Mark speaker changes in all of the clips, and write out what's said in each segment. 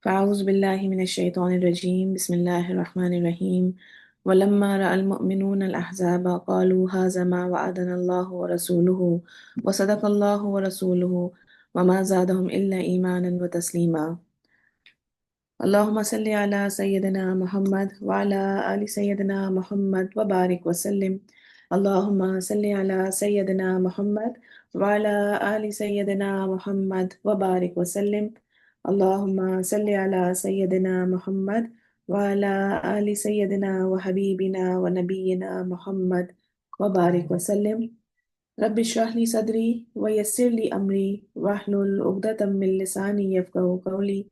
Speaker 1: أعوذ بالله من الشيطان الرجيم بسم الله الرحمن الرحيم ولما رأى المؤمنون الأحزاب قالوا هذا ما وعدنا الله ورسوله وصدق الله ورسوله وما زادهم إلا إيمانا وتسليما اللهم صل على سيدنا محمد وعلى آل سيدنا محمد وبارك وسلم. اللهم صل على سيدنا محمد وعلى آل سيدنا محمد وبارك وسلم. اللهم صل على سيدنا محمد وعلى آل سيدنا وحبيبنا ونبينا محمد وبارك وسلم. رب اشرح لي صدري ويسر لي أمري واحلل عقدة من لساني يفقهوا قولي.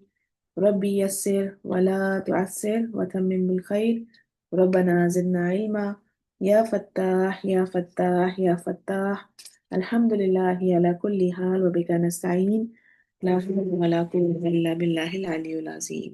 Speaker 1: ربي يسر ولا تعسر وتمم بالخير. ربنا زدنا علما. يا فتاح يا فتاح يا فتاح. الحمد لله على كل حال وبك نستعين. لا حول ولا قوة إلا بالله العلي العظيم.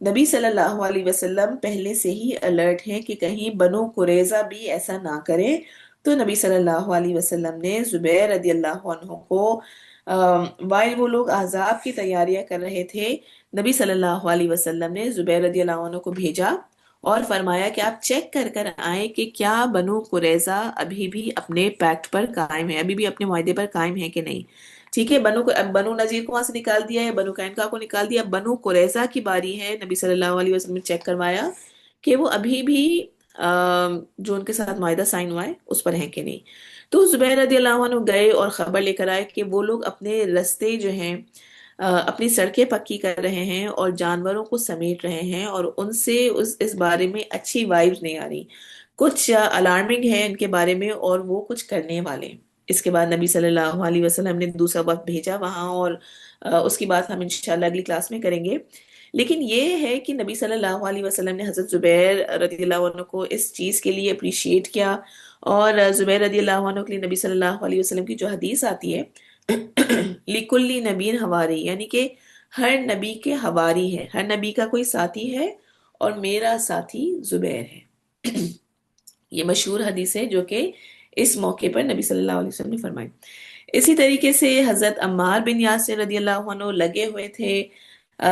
Speaker 1: نبی صلی اللہ علیہ وسلم پہلے سے ہی الرٹ ہیں کہ کہیں بنو قریظہ بھی ایسا نہ کرے. تو نبی صلی اللہ علیہ وسلم نے زبیر رضی اللہ عنہ کو وائل وہ لوگ احزاب کی تیاریاں کر رہے تھے، نبی صلی اللہ علیہ وسلم نے زبیر رضی اللہ عنہ کو بھیجا اور فرمایا کہ آپ چیک کر کر آئیں کہ کیا بنو قریظہ ابھی بھی اپنے پیکٹ پر قائم ہے، ابھی بھی اپنے معاہدے پر قائم ہے کہ نہیں. ٹھیک ہے، بنو نذیر کو وہاں سے نکال دیا ہے، بنو قینقاع کو نکال دیا، بنو قریظہ کی باری ہے. نبی صلی اللہ علیہ وسلم نے چیک کروایا کہ وہ ابھی بھی جو ان کے ساتھ معاہدہ سائن ہوا ہے اس پر ہیں کہ نہیں. تو زبیر رضی اللہ عنہ گئے اور خبر لے کر آئے کہ وہ لوگ اپنے رستے جو ہیں اپنی سڑکیں پکی کر رہے ہیں اور جانوروں کو سمیٹ رہے ہیں، اور ان سے اس بارے میں اچھی وائبز نہیں آ رہی، کچھ الارمنگ ہے ان کے بارے میں اور وہ کچھ کرنے والے ہیں. اس کے بعد نبی صلی اللہ علیہ وسلم نے دوسرا وقت بھیجا وہاں، اور اس کی بات ہم انشاءاللہ اگلی کلاس میں کریں گے. لیکن یہ ہے کہ نبی صلی اللہ علیہ وسلم نے حضرت زبیر رضی اللہ عنہ کو اس چیز کے لیے اپریشیٹ کیا. اور زبیر رضی اللہ عنہ کے لیے نبی صلی اللہ علیہ وسلم کی جو حدیث آتی ہے لِكُلِّ نَبِيٍّ حَوَارِيٌّ، یعنی کہ ہر نبی کے حواری ہے، ہر نبی کا کوئی ساتھی ہے اور میرا ساتھی زبیر ہے. یہ مشہور حدیث ہے جو کہ اس موقع پر نبی صلی اللہ علیہ وسلم نے فرمائی. اسی طریقے سے حضرت عمار بن یاسر رضی اللہ عنہ لگے ہوئے تھے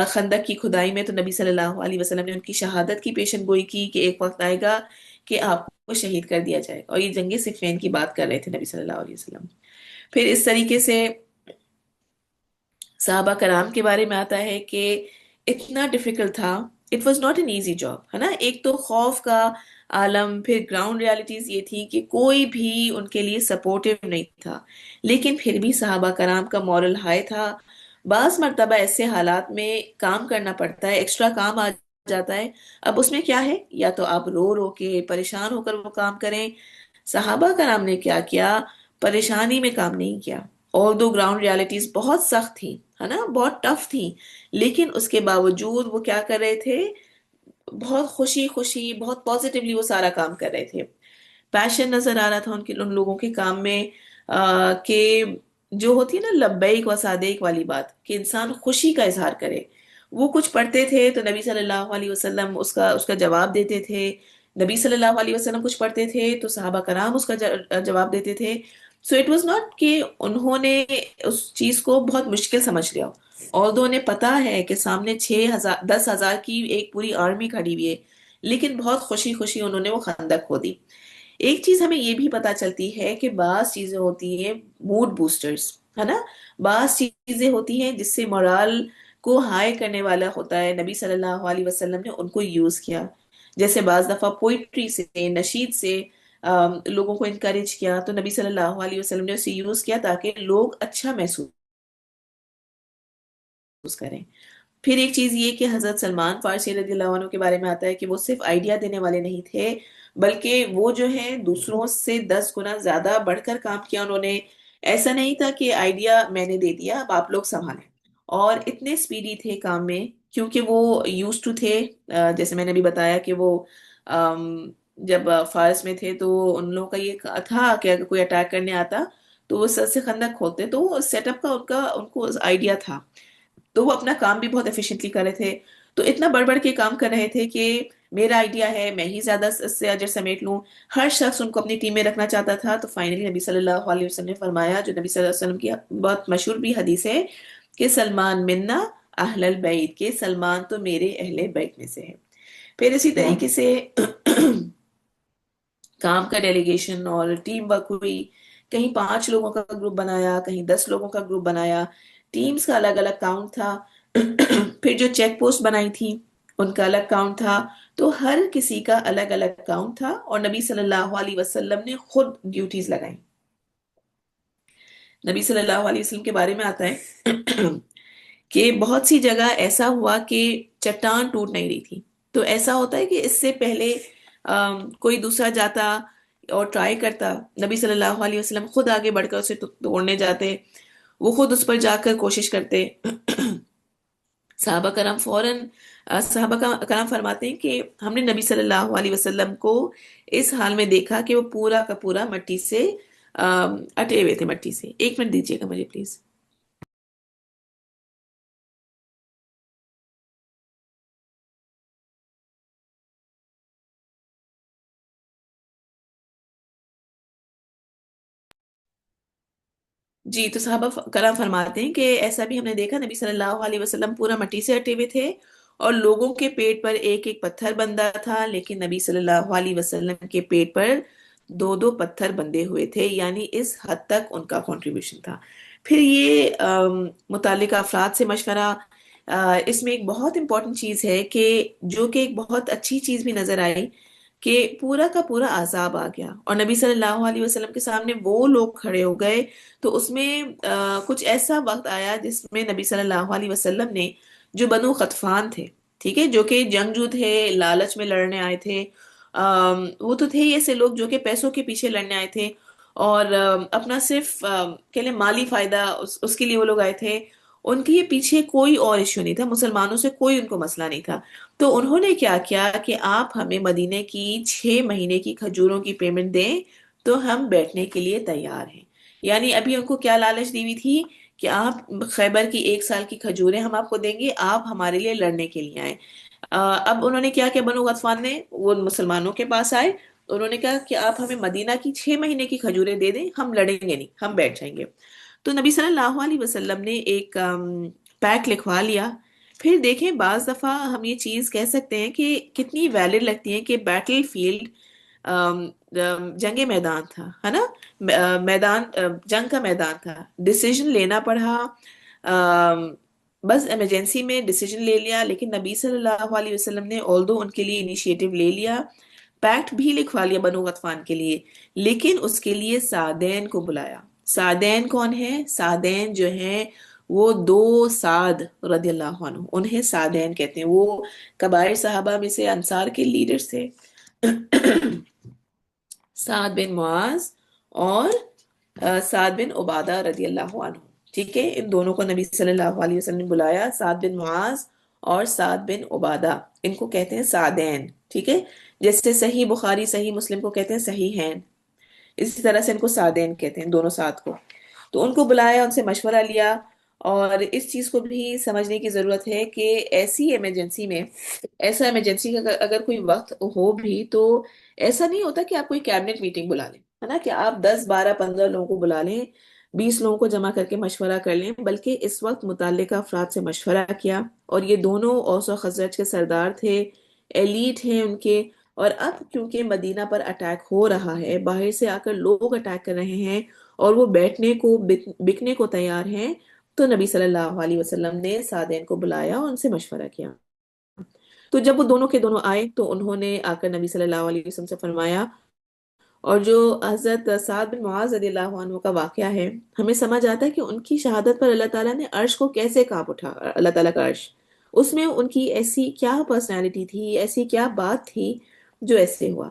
Speaker 1: خندق کی کھدائی میں. تو نبی صلی اللہ علیہ وسلم نے ان کی شہادت کی پیشن گوئی کی کہ ایک وقت آئے گا کہ آپ کو شہید کر دیا جائے گا، اور یہ جنگ صفین کی بات کر رہے تھے نبی صلی اللہ علیہ وسلم. پھر اس طریقے سے صحابہ کرام کے بارے میں آتا ہے کہ اتنا ڈیفیکلٹ تھا، it was not an easy job, ہے نا. ایک تو خوف کا عالم، پھر گراؤنڈ ریالٹیز یہ تھی کہ کوئی بھی ان کے لیے سپورٹیو نہیں تھا، لیکن پھر بھی صحابہ کرام کا مورل ہائی تھا. بعض مرتبہ ایسے حالات میں کام کرنا پڑتا ہے، ایکسٹرا کام آ جاتا ہے. اب اس میں کیا ہے، یا تو آپ رو رو کے پریشان ہو کر وہ کام کریں. صحابہ کرام نے کیا کیا، پریشانی میں کام نہیں کیا. اور دو گراؤنڈ ریالٹیز بہت سخت تھیں، ہے نا، بہت ٹف تھیں، لیکن اس کے باوجود وہ کیا کر رہے تھے، بہت خوشی خوشی، بہت پازیٹیولی وہ سارا کام کر رہے تھے. پیشن نظر آ رہا تھا ان لوگوں کے کام میں. کہ جو ہوتی ہے نا لبیک و صادق والی بات، کہ انسان خوشی کا اظہار کرے. وہ کچھ پڑھتے تھے تو نبی صلی اللہ علیہ وسلم اس کا جواب دیتے تھے. نبی صلی اللہ علیہ وسلم کچھ پڑھتے تھے تو صحابہ کرام اس کا جواب دیتے تھے. سو اٹ واز ناٹ کہ انہوں نے اس چیز کو بہت مشکل سمجھ لیا، اور دو انہیں پتا ہے کہ سامنے 10,000 کی ایک پوری آرمی کھڑی ہوئی ہے، لیکن بہت خوشی خوشی انہوں نے وہ خندق کھو دی. ایک چیز ہمیں یہ بھی پتا چلتی ہے کہ بعض چیزیں ہوتی ہیں موڈ بوسٹرز، ہے نا. بعض چیزیں ہوتی ہیں جس سے مورال کو ہائی کرنے والا ہوتا ہے. نبی صلی اللہ علیہ وسلم نے ان کو یوز کیا. جیسے بعض دفعہ پوئٹری سے، نشید سے لوگوں کو انکریج کیا، تو نبی صلی اللہ علیہ وسلم نے اسے یوز کیا تاکہ لوگ اچھا محسوس کریں. پھر ایک چیز یہ کہ حضرت سلمان فارسی رضی اللہ عنہ کے بارے میں آتا ہے کہ وہ صرف آئیڈیا دینے والے نہیں تھے، بلکہ وہ جو ہیں دوسروں سے 10 گنا زیادہ بڑھ کر کام کیا انہوں نے. ایسا نہیں تھا کہ آئیڈیا میں نے دے دیا اب آپ لوگ سنبھالیں. اور اتنے سپیڈی تھے کام میں کیونکہ وہ یوز ٹو تھے. جیسے میں نے بھی بتایا کہ وہ جب فارس میں تھے تو ان لوگوں کا یہ تھا کہ اگر کوئی اٹیک کرنے آتا تو وہ سر سے خندق کھودتے، تو سیٹ اپ کا ان کو آئیڈیا تھا. تو وہ اپنا کام بھی بہت ایفیشینٹلی کر رہے تھے. تو اتنا بڑھ بڑھ کے کام کر رہے تھے کہ میرا آئیڈیا ہے، میں ہی زیادہ سے اجر سمیٹ لوں. ہر شخص ان کو اپنی ٹیم میں رکھنا چاہتا تھا. تو فائنلی نبی صلی اللہ علیہ وسلم نے فرمایا، جو نبی صلی اللہ علیہ وسلم کی بہت مشہور بھی حدیث ہے، کہ سلمان منا اہل البیت، کہ سلمان تو میرے اہل بیت میں سے ہے. پھر اسی طریقے سے کام کا ڈیلیگیشن اور ٹیم ورک ہوئی. کہیں 5 لوگوں کا گروپ بنایا، کہیں 10 لوگوں کا گروپ بنایا. ٹیمز کا الگ الگ کاؤنٹ تھا. پھر جو چیک پوسٹ بنائی تھی ان کا الگ کاؤنٹ تھا. تو ہر کسی کا الگ الگ کاؤنٹ تھا، اور نبی صلی اللہ علیہ وسلم نے خود ڈیوٹیز لگائیں. نبی صلی اللہ علیہ وسلم کے بارے میں آتا ہے کہ بہت سی جگہ ایسا ہوا کہ چٹان ٹوٹ نہیں رہی تھی. تو ایسا ہوتا ہے کہ اس سے پہلے کوئی دوسرا جاتا اور ٹرائی کرتا، نبی صلی اللہ علیہ وسلم خود آگے بڑھ کر اسے توڑنے جاتے، وہ خود اس پر جا کر کوشش کرتے. صحابہ کرام فرماتے ہیں کہ ہم نے نبی صلی اللہ علیہ وسلم کو اس حال میں دیکھا کہ وہ پورا کا پورا مٹی سے اٹے ہوئے تھے مٹی سے. 1 منٹ دیجیے گا مجھے پلیز. جی تو صحابہ کرام فرماتے ہیں کہ ایسا بھی ہم نے دیکھا، نبی صلی اللہ علیہ وسلم پورا مٹی سے ہٹے ہوئے تھے اور لوگوں کے پیٹ پر ایک ایک پتھر بندھا تھا، لیکن نبی صلی اللہ علیہ وسلم کے پیٹ پر دو دو پتھر بندھے ہوئے تھے، یعنی اس حد تک ان کا کنٹریبیوشن تھا۔ پھر یہ متعلقہ افراد سے مشورہ، اس میں ایک بہت امپورٹنٹ چیز ہے کہ جو کہ ایک بہت اچھی چیز بھی نظر آئی، کہ پورا کا پورا عذاب آ گیا اور نبی صلی اللہ علیہ وسلم کے سامنے وہ لوگ کھڑے ہو گئے۔ تو اس میں کچھ ایسا وقت آیا جس میں نبی صلی اللہ علیہ وسلم نے جو بنو غطفان تھے، ٹھیک ہے، جو کہ جنگجو تھے، لالچ میں لڑنے آئے تھے، وہ تو تھے ہی ایسے لوگ جو کہ پیسوں کے پیچھے لڑنے آئے تھے اور اپنا صرف کہہ لیں مالی فائدہ اس کے لیے وہ لوگ آئے تھے، ان کے پیچھے کوئی اور ایشو نہیں تھا، مسلمانوں سے کوئی ان کو مسئلہ نہیں تھا۔ تو انہوں نے کیا کیا کہ آپ ہمیں مدینے کی 6 مہینے کی کھجوروں کی پیمنٹ دیں تو ہم بیٹھنے کے لیے تیار ہیں۔ یعنی ابھی ان کو کیا لالچ دی ہوئی تھی کہ آپ خیبر کی 1 سال کی کھجوریں ہم آپ کو دیں گے، آپ ہمارے لیے لڑنے کے لیے آئیں۔ اب انہوں نے کیا کہ بنو غطفان نے وہ مسلمانوں کے پاس آئے، انہوں نے کہا کہ آپ ہمیں مدینہ کی 6 مہینے کی کھجوریں دے دیں، ہم لڑیں گے نہیں، ہم بیٹھ جائیں گے۔ تو نبی صلی اللہ علیہ وسلم نے ایک پیک لکھوا لیا۔ پھر دیکھیں بعض دفعہ ہم یہ چیز کہہ سکتے ہیں کہ کتنی ویلڈ لگتی ہے کہ بیٹل فیلڈ، جنگ میدان تھا، ہے نا، میدان جنگ کا میدان تھا، ڈیسیجن لینا پڑا، بس ایمرجنسی میں ڈیسیجن لے لیا، لیکن نبی صلی اللہ علیہ وسلم نے آلدو ان کے لیے انیشیٹو لے لیا، پیکٹ بھی لکھوا لیا بنو غطفان کے لیے، لیکن اس کے لیے سعدین کو بلایا۔ سعدین کون ہیں؟ سعدین جو ہیں وہ 2 سعد رضی اللہ عنہ، انہیں سعدین کہتے ہیں، وہ کبائر صحابہ میں سے انصار کے لیڈرز تھے، سعد بن معاذ اور سعد بن عبادہ رضی اللہ عنہ، ٹھیک ہے، ان دونوں کو نبی صلی اللہ علیہ وسلم نے بلایا، سعد بن معاذ اور سعد بن عبادہ، ان کو کہتے ہیں سعدین، ٹھیک ہے، جیسے صحیح بخاری صحیح مسلم کو کہتے ہیں صحیح ہیں، اسی طرح سے ان کو سعدین کہتے ہیں، دونوں سعد کو۔ تو ان کو بلایا، ان سے مشورہ لیا، اور اس چیز کو بھی سمجھنے کی ضرورت ہے کہ ایسی ایمرجنسی میں، ایسا ایمرجنسی کا اگر کوئی وقت ہو بھی تو ایسا نہیں ہوتا کہ آپ کوئی کیبنٹ میٹنگ بلا لیں، ہے نا، کہ آپ 10 12 15 لوگوں کو بلا لیں، 20 لوگوں کو جمع کر کے مشورہ کر لیں، بلکہ اس وقت متعلقہ افراد سے مشورہ کیا، اور یہ دونوں اوس و خزرج کے سردار تھے، ایلیٹ ہیں ان کے، اور اب کیونکہ مدینہ پر اٹیک ہو رہا ہے، باہر سے آ کر لوگ اٹیک کر رہے ہیں اور وہ بیٹھنے کو بکنے کو تیار ہیں، تو نبی صلی اللہ علیہ وسلم نے سعدین کو بلایا اور ان سے مشورہ کیا۔ تو جب وہ دونوں کے دونوں آئے تو انہوں نے آ کر نبی صلی اللہ علیہ وسلم سے فرمایا، اور جو حضرت سعد بن معاذ رضی اللہ عنہ کا واقعہ ہے، ہمیں سمجھ آتا ہے کہ ان کی شہادت پر اللہ تعالیٰ نے عرش کو کیسے کانپ اٹھا، اللہ تعالیٰ کا عرش، اس میں ان کی ایسی کیا پرسنالٹی تھی، ایسی کیا بات تھی جو ایسے ہوا۔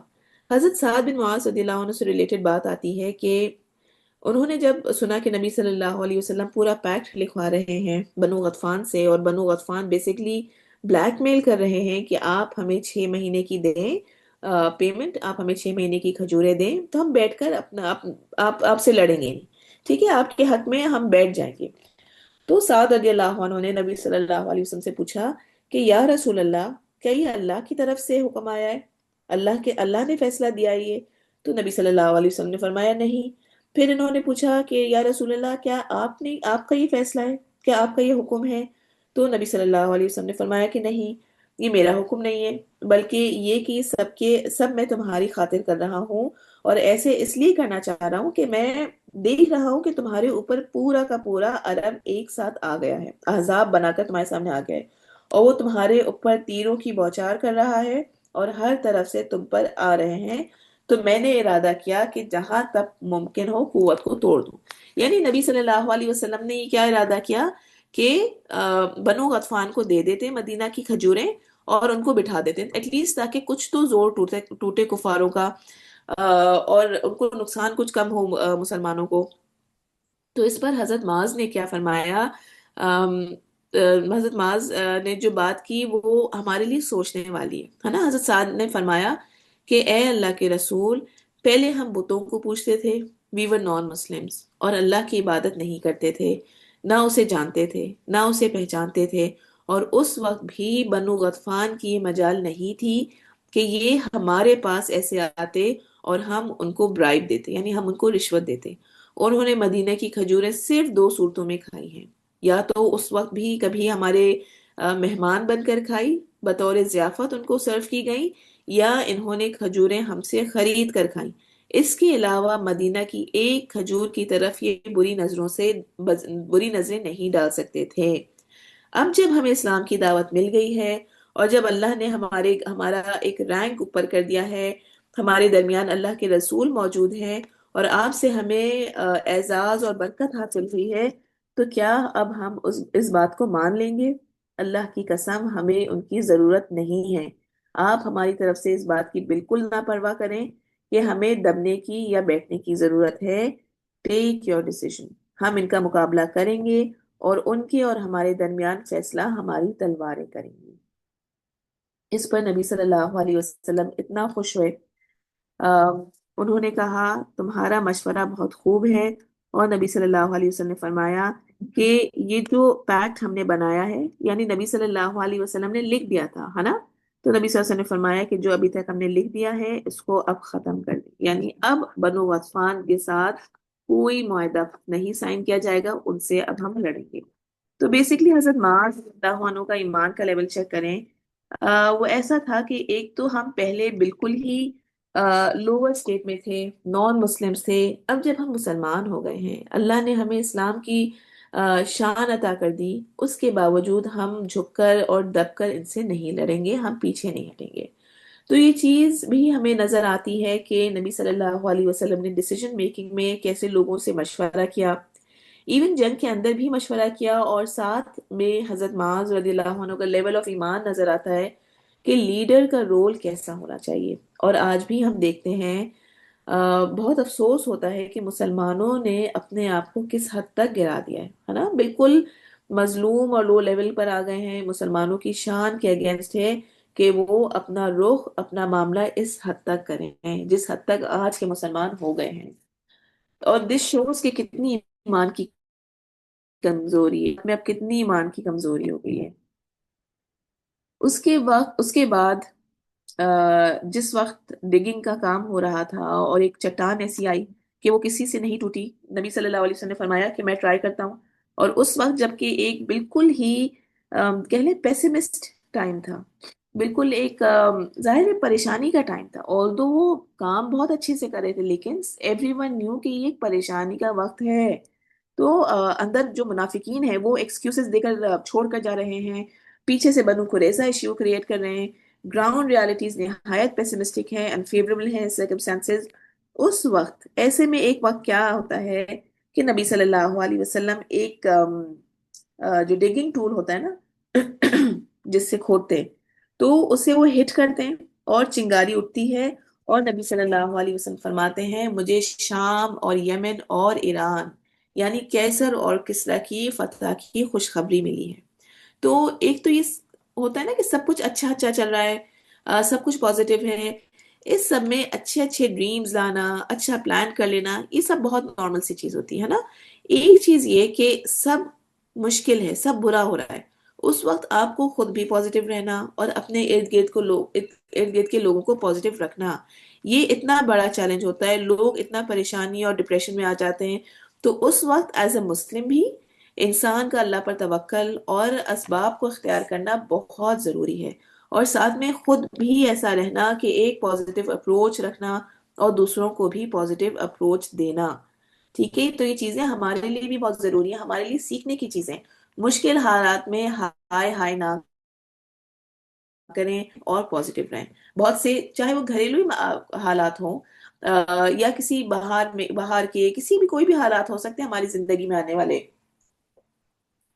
Speaker 1: حضرت سعد بن معاذ رضی اللہ عنہ سے ریلیٹڈ بات آتی ہے کہ انہوں نے جب سنا کہ نبی صلی اللہ علیہ وسلم پورا پیکٹ لکھوا رہے ہیں بنو غطفان سے، اور بنو غطفان بیسیکلی بلیک میل کر رہے ہیں کہ آپ ہمیں 6 مہینے کی دیں پیمنٹ، آپ ہمیں 6 مہینے کی کھجوریں دیں تو ہم بیٹھ کر اپنا آپ سے لڑیں گے نہیں، ٹھیک ہے، آپ کے حق میں ہم بیٹھ جائیں گے۔ تو سعد رضی اللہ عنہ نے نبی صلی اللہ علیہ وسلم سے پوچھا کہ یا رسول اللہ، کیا یہ اللہ کی طرف سے حکم آیا ہے؟ اللہ نے فیصلہ دیا ہے یہ؟ تو نبی صلی اللہ علیہ وسلم نے فرمایا نہیں۔ پھر انہوں نے پوچھا کہ یا رسول اللہ، کیا آپ کا یہ فیصلہ ہے؟ کیا آپ کا یہ حکم ہے؟ تو نبی صلی اللہ علیہ وسلم نے فرمایا کہ نہیں، یہ میرا حکم نہیں ہے، بلکہ یہ کہ سب میں تمہاری خاطر کر رہا ہوں، اور ایسے اس لیے کرنا چاہ رہا ہوں کہ میں دیکھ رہا ہوں کہ تمہارے اوپر پورا کا پورا عرب ایک ساتھ آ گیا ہے، احزاب بنا کر تمہارے سامنے آ گیا ہے، اور وہ تمہارے اوپر تیروں کی بوچھار کر رہا ہے اور ہر طرف سے تم پر آ رہے ہیں، تو میں نے ارادہ کیا کہ جہاں تک ممکن ہو قوت کو توڑ دوں۔ یعنی نبی صلی اللہ علیہ وسلم نے یہ کیا ارادہ کیا کہ بنو غطفان کو دے دیتے مدینہ کی کھجوریں اور ان کو بٹھا دیتے ایٹ لیسٹ، تاکہ کچھ تو زور ٹوٹے کفاروں کا، اور ان کو نقصان کچھ کم ہو مسلمانوں کو۔ تو اس پر حضرت معاذ نے کیا فرمایا، حضرت معاذ نے جو بات کی وہ ہمارے لیے سوچنے والی ہے نا۔ حضرت سعد نے فرمایا کہ اے اللہ کے رسول، پہلے ہم بتوں کو پوچھتے تھے، وی ور نان مسلمز، اور اللہ کی عبادت نہیں کرتے تھے، نہ اسے جانتے تھے، نہ اسے پہچانتے تھے، اور اس وقت بھی بنو غطفان کی یہ مجال نہیں تھی کہ یہ ہمارے پاس ایسے آتے اور ہم ان کو برائب دیتے، یعنی ہم ان کو رشوت دیتے، انہوں نے مدینہ کی کھجوریں صرف دو صورتوں میں کھائی ہیں، یا تو اس وقت بھی کبھی ہمارے مہمان بن کر کھائی، بطور ضیافت ان کو سرو کی گئی، یا انہوں نے کھجوریں ہم سے خرید کر کھائیں۔ اس کے علاوہ مدینہ کی ایک کھجور کی طرف یہ بری نظریں نہیں ڈال سکتے تھے۔ اب جب ہمیں اسلام کی دعوت مل گئی ہے، اور جب اللہ نے ہمارا ایک رینک اوپر کر دیا ہے، ہمارے درمیان اللہ کے رسول موجود ہیں، اور آپ سے ہمیں اعزاز اور برکت حاصل ہوئی ہے، تو کیا اب ہم اس بات کو مان لیں گے؟ اللہ کی قسم ہمیں ان کی ضرورت نہیں ہے۔ آپ ہماری طرف سے اس بات کی بالکل نہ پرواہ کریں کہ ہمیں دبنے کی یا بیٹھنے کی ضرورت ہے۔ ٹیک یور ڈیسیژن، ہم ان کا مقابلہ کریں گے، اور ان کے اور ہمارے درمیان فیصلہ ہماری تلواریں کریں گی۔ اس پر نبی صلی اللہ علیہ وسلم اتنا خوش ہوئے۔ آم، انہوں نے کہا تمہارا مشورہ بہت خوب ہے، اور نبی صلی اللہ علیہ وسلم نے فرمایا کہ یہ جو پیکٹ ہم نے بنایا ہے، یعنی نبی صلی اللہ علیہ وسلم نے لکھ دیا تھا، ہے نا؟ تو نبی صلی اللہ علیہ وسلم نے فرمایا کہ جو ابھی تک ہم نے لکھ دیا ہے اس کو اب ختم کر دیں، یعنی اب بنو غطفان کے ساتھ کوئی معاہدہ نہیں سائن کیا جائے گا، ان سے اب ہم لڑیں گے۔ تو بیسکلی حضرت معاذ رضی اللہ عنہ کا ایمان کا لیول چیک کریں، وہ ایسا تھا کہ ایک تو ہم پہلے بالکل ہی لوور اسٹیٹ میں تھے، نان مسلمس تھے۔ اب جب ہم مسلمان ہو گئے ہیں، اللہ نے ہمیں اسلام کی شان عطا کر دی، اس کے باوجود ہم جھک کر اور دب کر ان سے نہیں لڑیں گے، ہم پیچھے نہیں ہٹیں گے۔ تو یہ چیز بھی ہمیں نظر آتی ہے کہ نبی صلی اللہ علیہ وسلم نے ڈیسیجن میکنگ میں کیسے لوگوں سے مشورہ کیا، ایون جنگ کے اندر بھی مشورہ کیا، اور ساتھ میں حضرت معاذ رضی اللہ عنہ کا لیول آف ایمان نظر آتا ہے کہ لیڈر کا رول کیسا ہونا چاہیے۔ اور آج بھی ہم دیکھتے ہیں، بہت افسوس ہوتا ہے کہ مسلمانوں نے اپنے آپ کو کس حد تک گرا دیا ہے نا، بالکل مظلوم اور لو لیول پر آ گئے ہیں، مسلمانوں کی شان کے اگینسٹ ہے کہ وہ اپنا رخ، اپنا معاملہ اس حد تک کریں ہیں جس حد تک آج کے مسلمان ہو گئے ہیں۔ اور دس شوز کہ کتنی ایمان کی کمزوری ہے، میں اب کتنی ایمان کی کمزوری ہو گئی ہے۔ اس کے بعد جس وقت ڈگنگ کا کام ہو رہا تھا اور ایک چٹان ایسی آئی کہ وہ کسی سے نہیں ٹوٹی، نبی صلی اللہ علیہ وسلم نے فرمایا کہ میں ٹرائی کرتا ہوں، اور اس وقت جبکہ ایک بالکل ہی کہہ لیں پیسمسٹ ٹائم تھا، بالکل ایک ظاہر ہے پریشانی کا ٹائم تھا، اور تو وہ کام بہت اچھے سے کر رہے تھے، لیکن ایوری ون نیو کہ یہ ایک پریشانی کا وقت ہے۔ تو اندر جو منافقین ہیں وہ ایکسکیوزز دے کر چھوڑ کر جا رہے ہیں، پیچھے سے بنو قریظہ ایشو کریٹ کر رہے ہیں، گراؤنڈ ریالٹیز نہایت پیسمسٹک ہیں، انفیوریبل ہیں سرکمسٹانسز۔ اس وقت ایسے میں ایک وقت کیا ہوتا ہے کہ نبی صلی اللہ علیہ وسلم ایک جو ڈگنگ ٹول ہوتا ہے نا جس سے کھودتے ہیں، تو اسے وہ ہٹ کرتے ہیں اور چنگاری اٹھتی ہے، اور نبی صلی اللہ علیہ وسلم فرماتے ہیں مجھے شام اور یمن اور ایران، یعنی کیسر اور کسریٰ کی فتح کی خوشخبری ملی ہے۔ تو ایک تو یہ ہوتا ہے نا کہ سب کچھ اچھا اچھا چل رہا ہے، سب کچھ پازیٹیو ہے، اس سب میں اچھے اچھے ڈریمز لانا، اچھا پلان کر لینا، یہ سب بہت نارمل سی چیز ہوتی ہے نا۔ ایک چیز یہ کہ سب مشکل ہے، سب برا ہو رہا ہے، اس وقت آپ کو خود بھی پازیٹیو رہنا اور اپنے ارد گرد کے لوگوں کو پازیٹیو رکھنا، یہ اتنا بڑا چیلنج ہوتا ہے، لوگ اتنا پریشانی اور ڈپریشن میں آ جاتے ہیں۔ تو اس وقت ایز اے مسلم بھی انسان کا اللہ پر توکل اور اسباب کو اختیار کرنا بہت ضروری ہے، اور ساتھ میں خود بھی ایسا رہنا کہ ایک پازیٹیو اپروچ رکھنا اور دوسروں کو بھی پازیٹیو اپروچ دینا۔ ٹھیک ہے، تو یہ چیزیں ہمارے لیے بھی بہت ضروری ہیں، ہمارے لیے سیکھنے کی چیزیں۔ مشکل حالات میں ہائے ہائے نہ کریں اور پازیٹیو رہیں، بہت سے چاہے وہ گھریلو حالات ہوں، یا کسی باہر کے کسی بھی کوئی بھی حالات ہو سکتے ہیں ہماری زندگی میں آنے والے،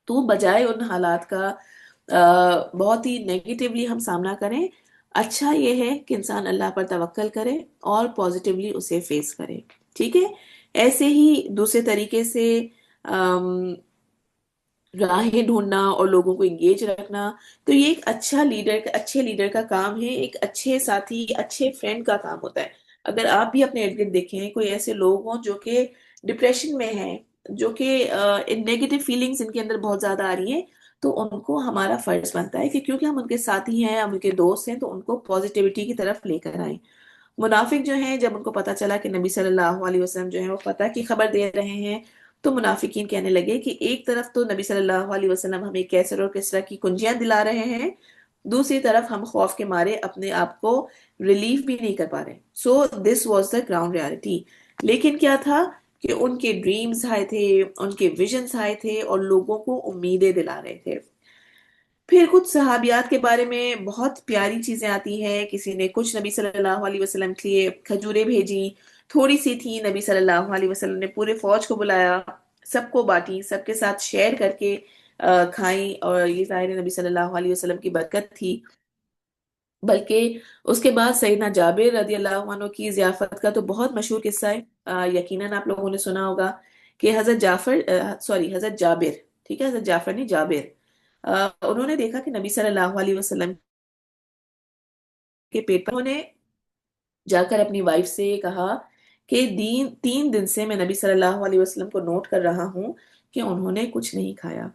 Speaker 1: تو بجائے ان حالات کا بہت ہی نیگیٹیولی ہم سامنا کریں، اچھا یہ ہے کہ انسان اللہ پر توکل کرے اور پازیٹیولی اسے فیس کرے۔ ٹھیک ہے، ایسے ہی دوسرے طریقے سے راہیں ڈھونڈنا اور لوگوں کو انگیج رکھنا، تو یہ ایک اچھے لیڈر کا کام ہے، ایک اچھے ساتھی، اچھے فرینڈ کا کام ہوتا ہے۔ اگر آپ بھی اپنے ارد گرد دیکھیں کوئی ایسے لوگ ہوں جو کہ ڈپریشن میں ہیں، جو کہ نیگیٹو فیلنگز ان کے اندر بہت زیادہ آ رہی ہیں، تو ان کو ہمارا فرض بنتا ہے کہ کیونکہ ہم ان کے ساتھی ہیں، ہم ان کے دوست ہیں، تو ان کو پازیٹیوٹی کی طرف لے کر آئیں۔ منافق جو ہیں جب ان کو پتا چلا کہ نبی صلی اللہ علیہ وسلم جو ہے وہ فتح کی خبر دے رہے ہیں، تو منافقین کہنے لگے کہ ایک طرف تو نبی صلی اللہ علیہ وسلم ہمیں کیسر اور کسرا کی کنجیاں دلا رہے ہیں، دوسری طرف ہم خوف کے مارے اپنے آپ کو ریلیف بھی نہیں کر پا رہے. So this was the ground reality. لیکن کیا تھا کہ ان کے ڈریمز آئے تھے، ان کے ویژنز آئے تھے اور لوگوں کو امیدیں دلا رہے تھے. پھر کچھ صحابیات کے بارے میں بہت پیاری چیزیں آتی ہیں. کسی نے کچھ نبی صلی اللہ علیہ وسلم کے لیے کھجوریں بھیجی، تھوڑی سی تھی، نبی صلی اللہ علیہ وسلم نے پورے فوج کو بلایا، سب کو بانٹی، سب کے ساتھ شیئر کر کے کھائیں، اور یہ ظاہر ہے نبی صلی اللہ علیہ وسلم کی برکت تھی. بلکہ اس کے بعد سیدنا جابر رضی اللہ عنہ کی ضیافت کا تو بہت مشہور قصہ ہے. یقیناً آپ لوگوں نے سنا ہوگا کہ حضرت جعفر، حضرت جابر، ٹھیک ہے، حضرت جعفر نہیں جابر، انہوں نے دیکھا کہ نبی صلی اللہ علیہ وسلم کے پیٹ پر، انہوں نے جا کر اپنی وائف سے کہا کہ 3 دن سے میں نبی صلی اللہ علیہ وسلم کو نوٹ کر رہا ہوں کہ انہوں نے کچھ نہیں کھایا،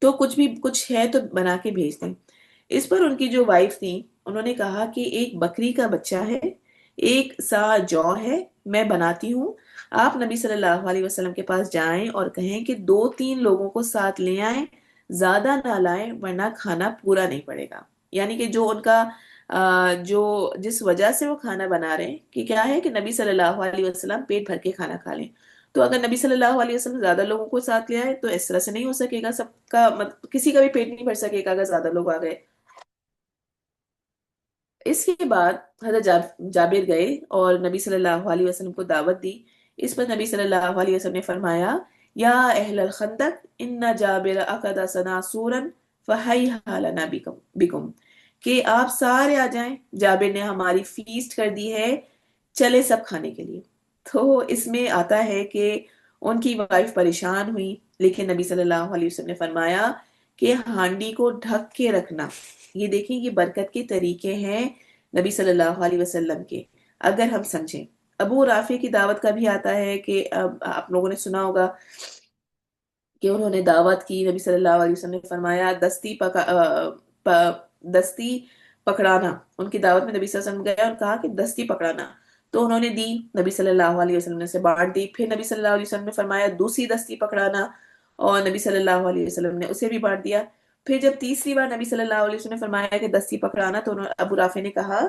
Speaker 1: تو کچھ بھی کچھ ہے تو بنا کے بھیج دیں. اس پر ان کی جو وائف تھی انہوں نے کہا کہ ایک بکری کا بچہ ہے، ایک سا جو ہے، میں بناتی ہوں، آپ نبی صلی اللہ علیہ وسلم کے پاس جائیں اور کہیں کہ 2-3 لوگوں کو ساتھ لے آئیں، زیادہ نہ لائیں ورنہ کھانا پورا نہیں پڑے گا. یعنی کہ جو ان کا جو جس وجہ سے وہ کھانا بنا رہے ہیں کہ کیا ہے کہ نبی صلی اللہ علیہ وسلم پیٹ بھر کے کھانا کھا لیں. تو اگر نبی صلی اللہ علیہ وسلم زیادہ لوگوں کو ساتھ لے آئے تو اس طرح سے نہیں ہو سکے گا، سب کا کسی کا بھی پیٹ نہیں بھر سکے گا اگر زیادہ لوگ آ گئے. اس کے بعد حضرت جابر گئے اور نبی صلی اللہ علیہ وسلم کو دعوت دی. اس پر نبی صلی اللہ علیہ وسلم نے فرمایا، یا اہل الخندق ان جابر اقد سنا سورا فہیھا لنا بکم، کہ آپ سارے آ جائیں، جابر نے ہماری فیسٹ کر دی ہے، چلے سب کھانے کے لیے. تو اس میں آتا ہے کہ ان کی وائف پریشان ہوئی، لیکن نبی صلی اللہ علیہ وسلم نے فرمایا کہ ہانڈی کو ڈھک کے رکھنا. یہ دیکھیں یہ برکت کے طریقے ہیں نبی صلی اللہ علیہ وسلم کے، اگر ہم سمجھیں. ابو رافع کی دعوت کا بھی آتا ہے کہ آپ لوگوں نے سنا ہوگا کہ انہوں نے دعوت کی، نبی صلی اللہ علیہ وسلم نے فرمایا دستی پکڑانا. ان کی دعوت میں نبی صلی اللہ علیہ وسلم گیا اور کہا کہ دستی پکڑانا، تو انہوں نے دی، نبی صلی اللہ علیہ وسلم نے سے بانٹ دی. پھر نبی صلی اللہ علیہ وسلم نے فرمایا دوسری دستی پکڑانا، اور نبی صلی اللہ علیہ وسلم نے اسے بھی بانٹ دیا. پھر جب تیسری بار نبی صلی اللہ علیہ وسلم نے فرمایا کہ دستی پکڑانا، تو ابو رافع نے کہا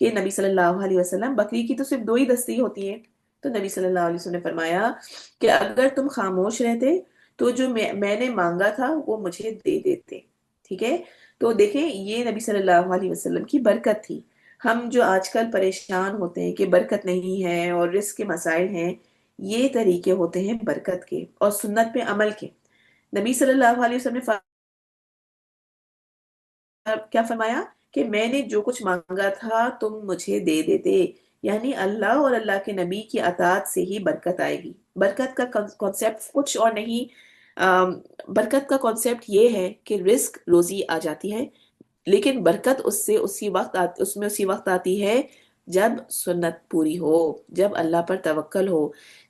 Speaker 1: کہ نبی صلی اللہ علیہ وسلم بکری کی تو صرف 2 ہی دستی ہوتی ہے. تو نبی صلی اللہ علیہ وسلم نے فرمایا کہ اگر تم خاموش رہتے تو جو میں نے مانگا تھا وہ مجھے دے دیتے. ٹھیک ہے، تو دیکھیں یہ نبی صلی اللہ علیہ وسلم کی برکت تھی. ہم جو آج کل پریشان ہوتے ہیں کہ برکت نہیں ہے اور رزق کے مسائل ہیں، یہ طریقے ہوتے ہیں برکت کے اور سنت پہ عمل کے. نبی صلی اللہ علیہ وسلم نے کیا فرمایا کہ میں نے جو کچھ مانگا تھا تم مجھے دے دیتے. یعنی اللہ اور اللہ کے نبی کی اطاعت سے ہی برکت آئے گی. برکت کا کانسیپٹ کچھ اور نہیں، برکت کا کانسیپٹ یہ ہے کہ رزق روزی آ جاتی ہے، لیکن برکت اس میں اسی وقت آتی ہے جب سنت پوری ہو، جب اللہ پر توکل ہو،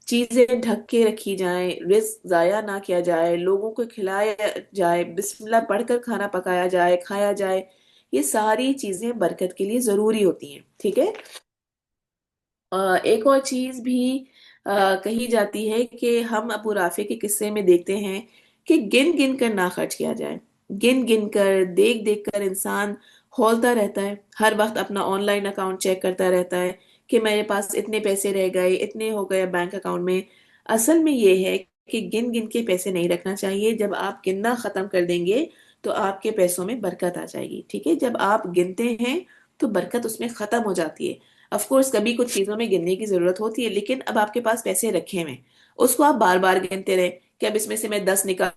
Speaker 1: چیزیں ڈھک کے رکھی جائیں، رزق ضائع نہ کیا جائے، لوگوں کو کھلایا جائے، بسم اللہ پڑھ کر کھانا پکایا جائے، کھایا جائے. یہ ساری چیزیں برکت کے لیے ضروری ہوتی ہیں. ٹھیک ہے. ایک اور چیز بھی کہی جاتی ہے کہ ہم ابو رافع کے قصے میں دیکھتے ہیں کہ گن گن کر نہ خرچ کیا جائے. گن گن کر، دیکھ دیکھ کر انسان کھولتا رہتا ہے، ہر وقت اپنا آن لائن اکاؤنٹ چیک کرتا رہتا ہے کہ میرے پاس اتنے پیسے رہ گئے، اتنے ہو گئے بینک اکاؤنٹ میں. اصل میں یہ ہے کہ گن گن کے پیسے نہیں رکھنا چاہیے. جب آپ گننا ختم کر دیں گے تو آپ کے پیسوں میں برکت آ جائے گی. ٹھیک ہے، جب آپ گنتے ہیں تو برکت اس میں ختم ہو جاتی ہے. آف کورس کبھی کچھ چیزوں میں گننے کی ضرورت ہوتی ہے، لیکن اب آپ کے پاس پیسے رکھے ہوئے، اس کو آپ بار بار گنتے رہیں کہ اب اس میں سے میں 10 نکال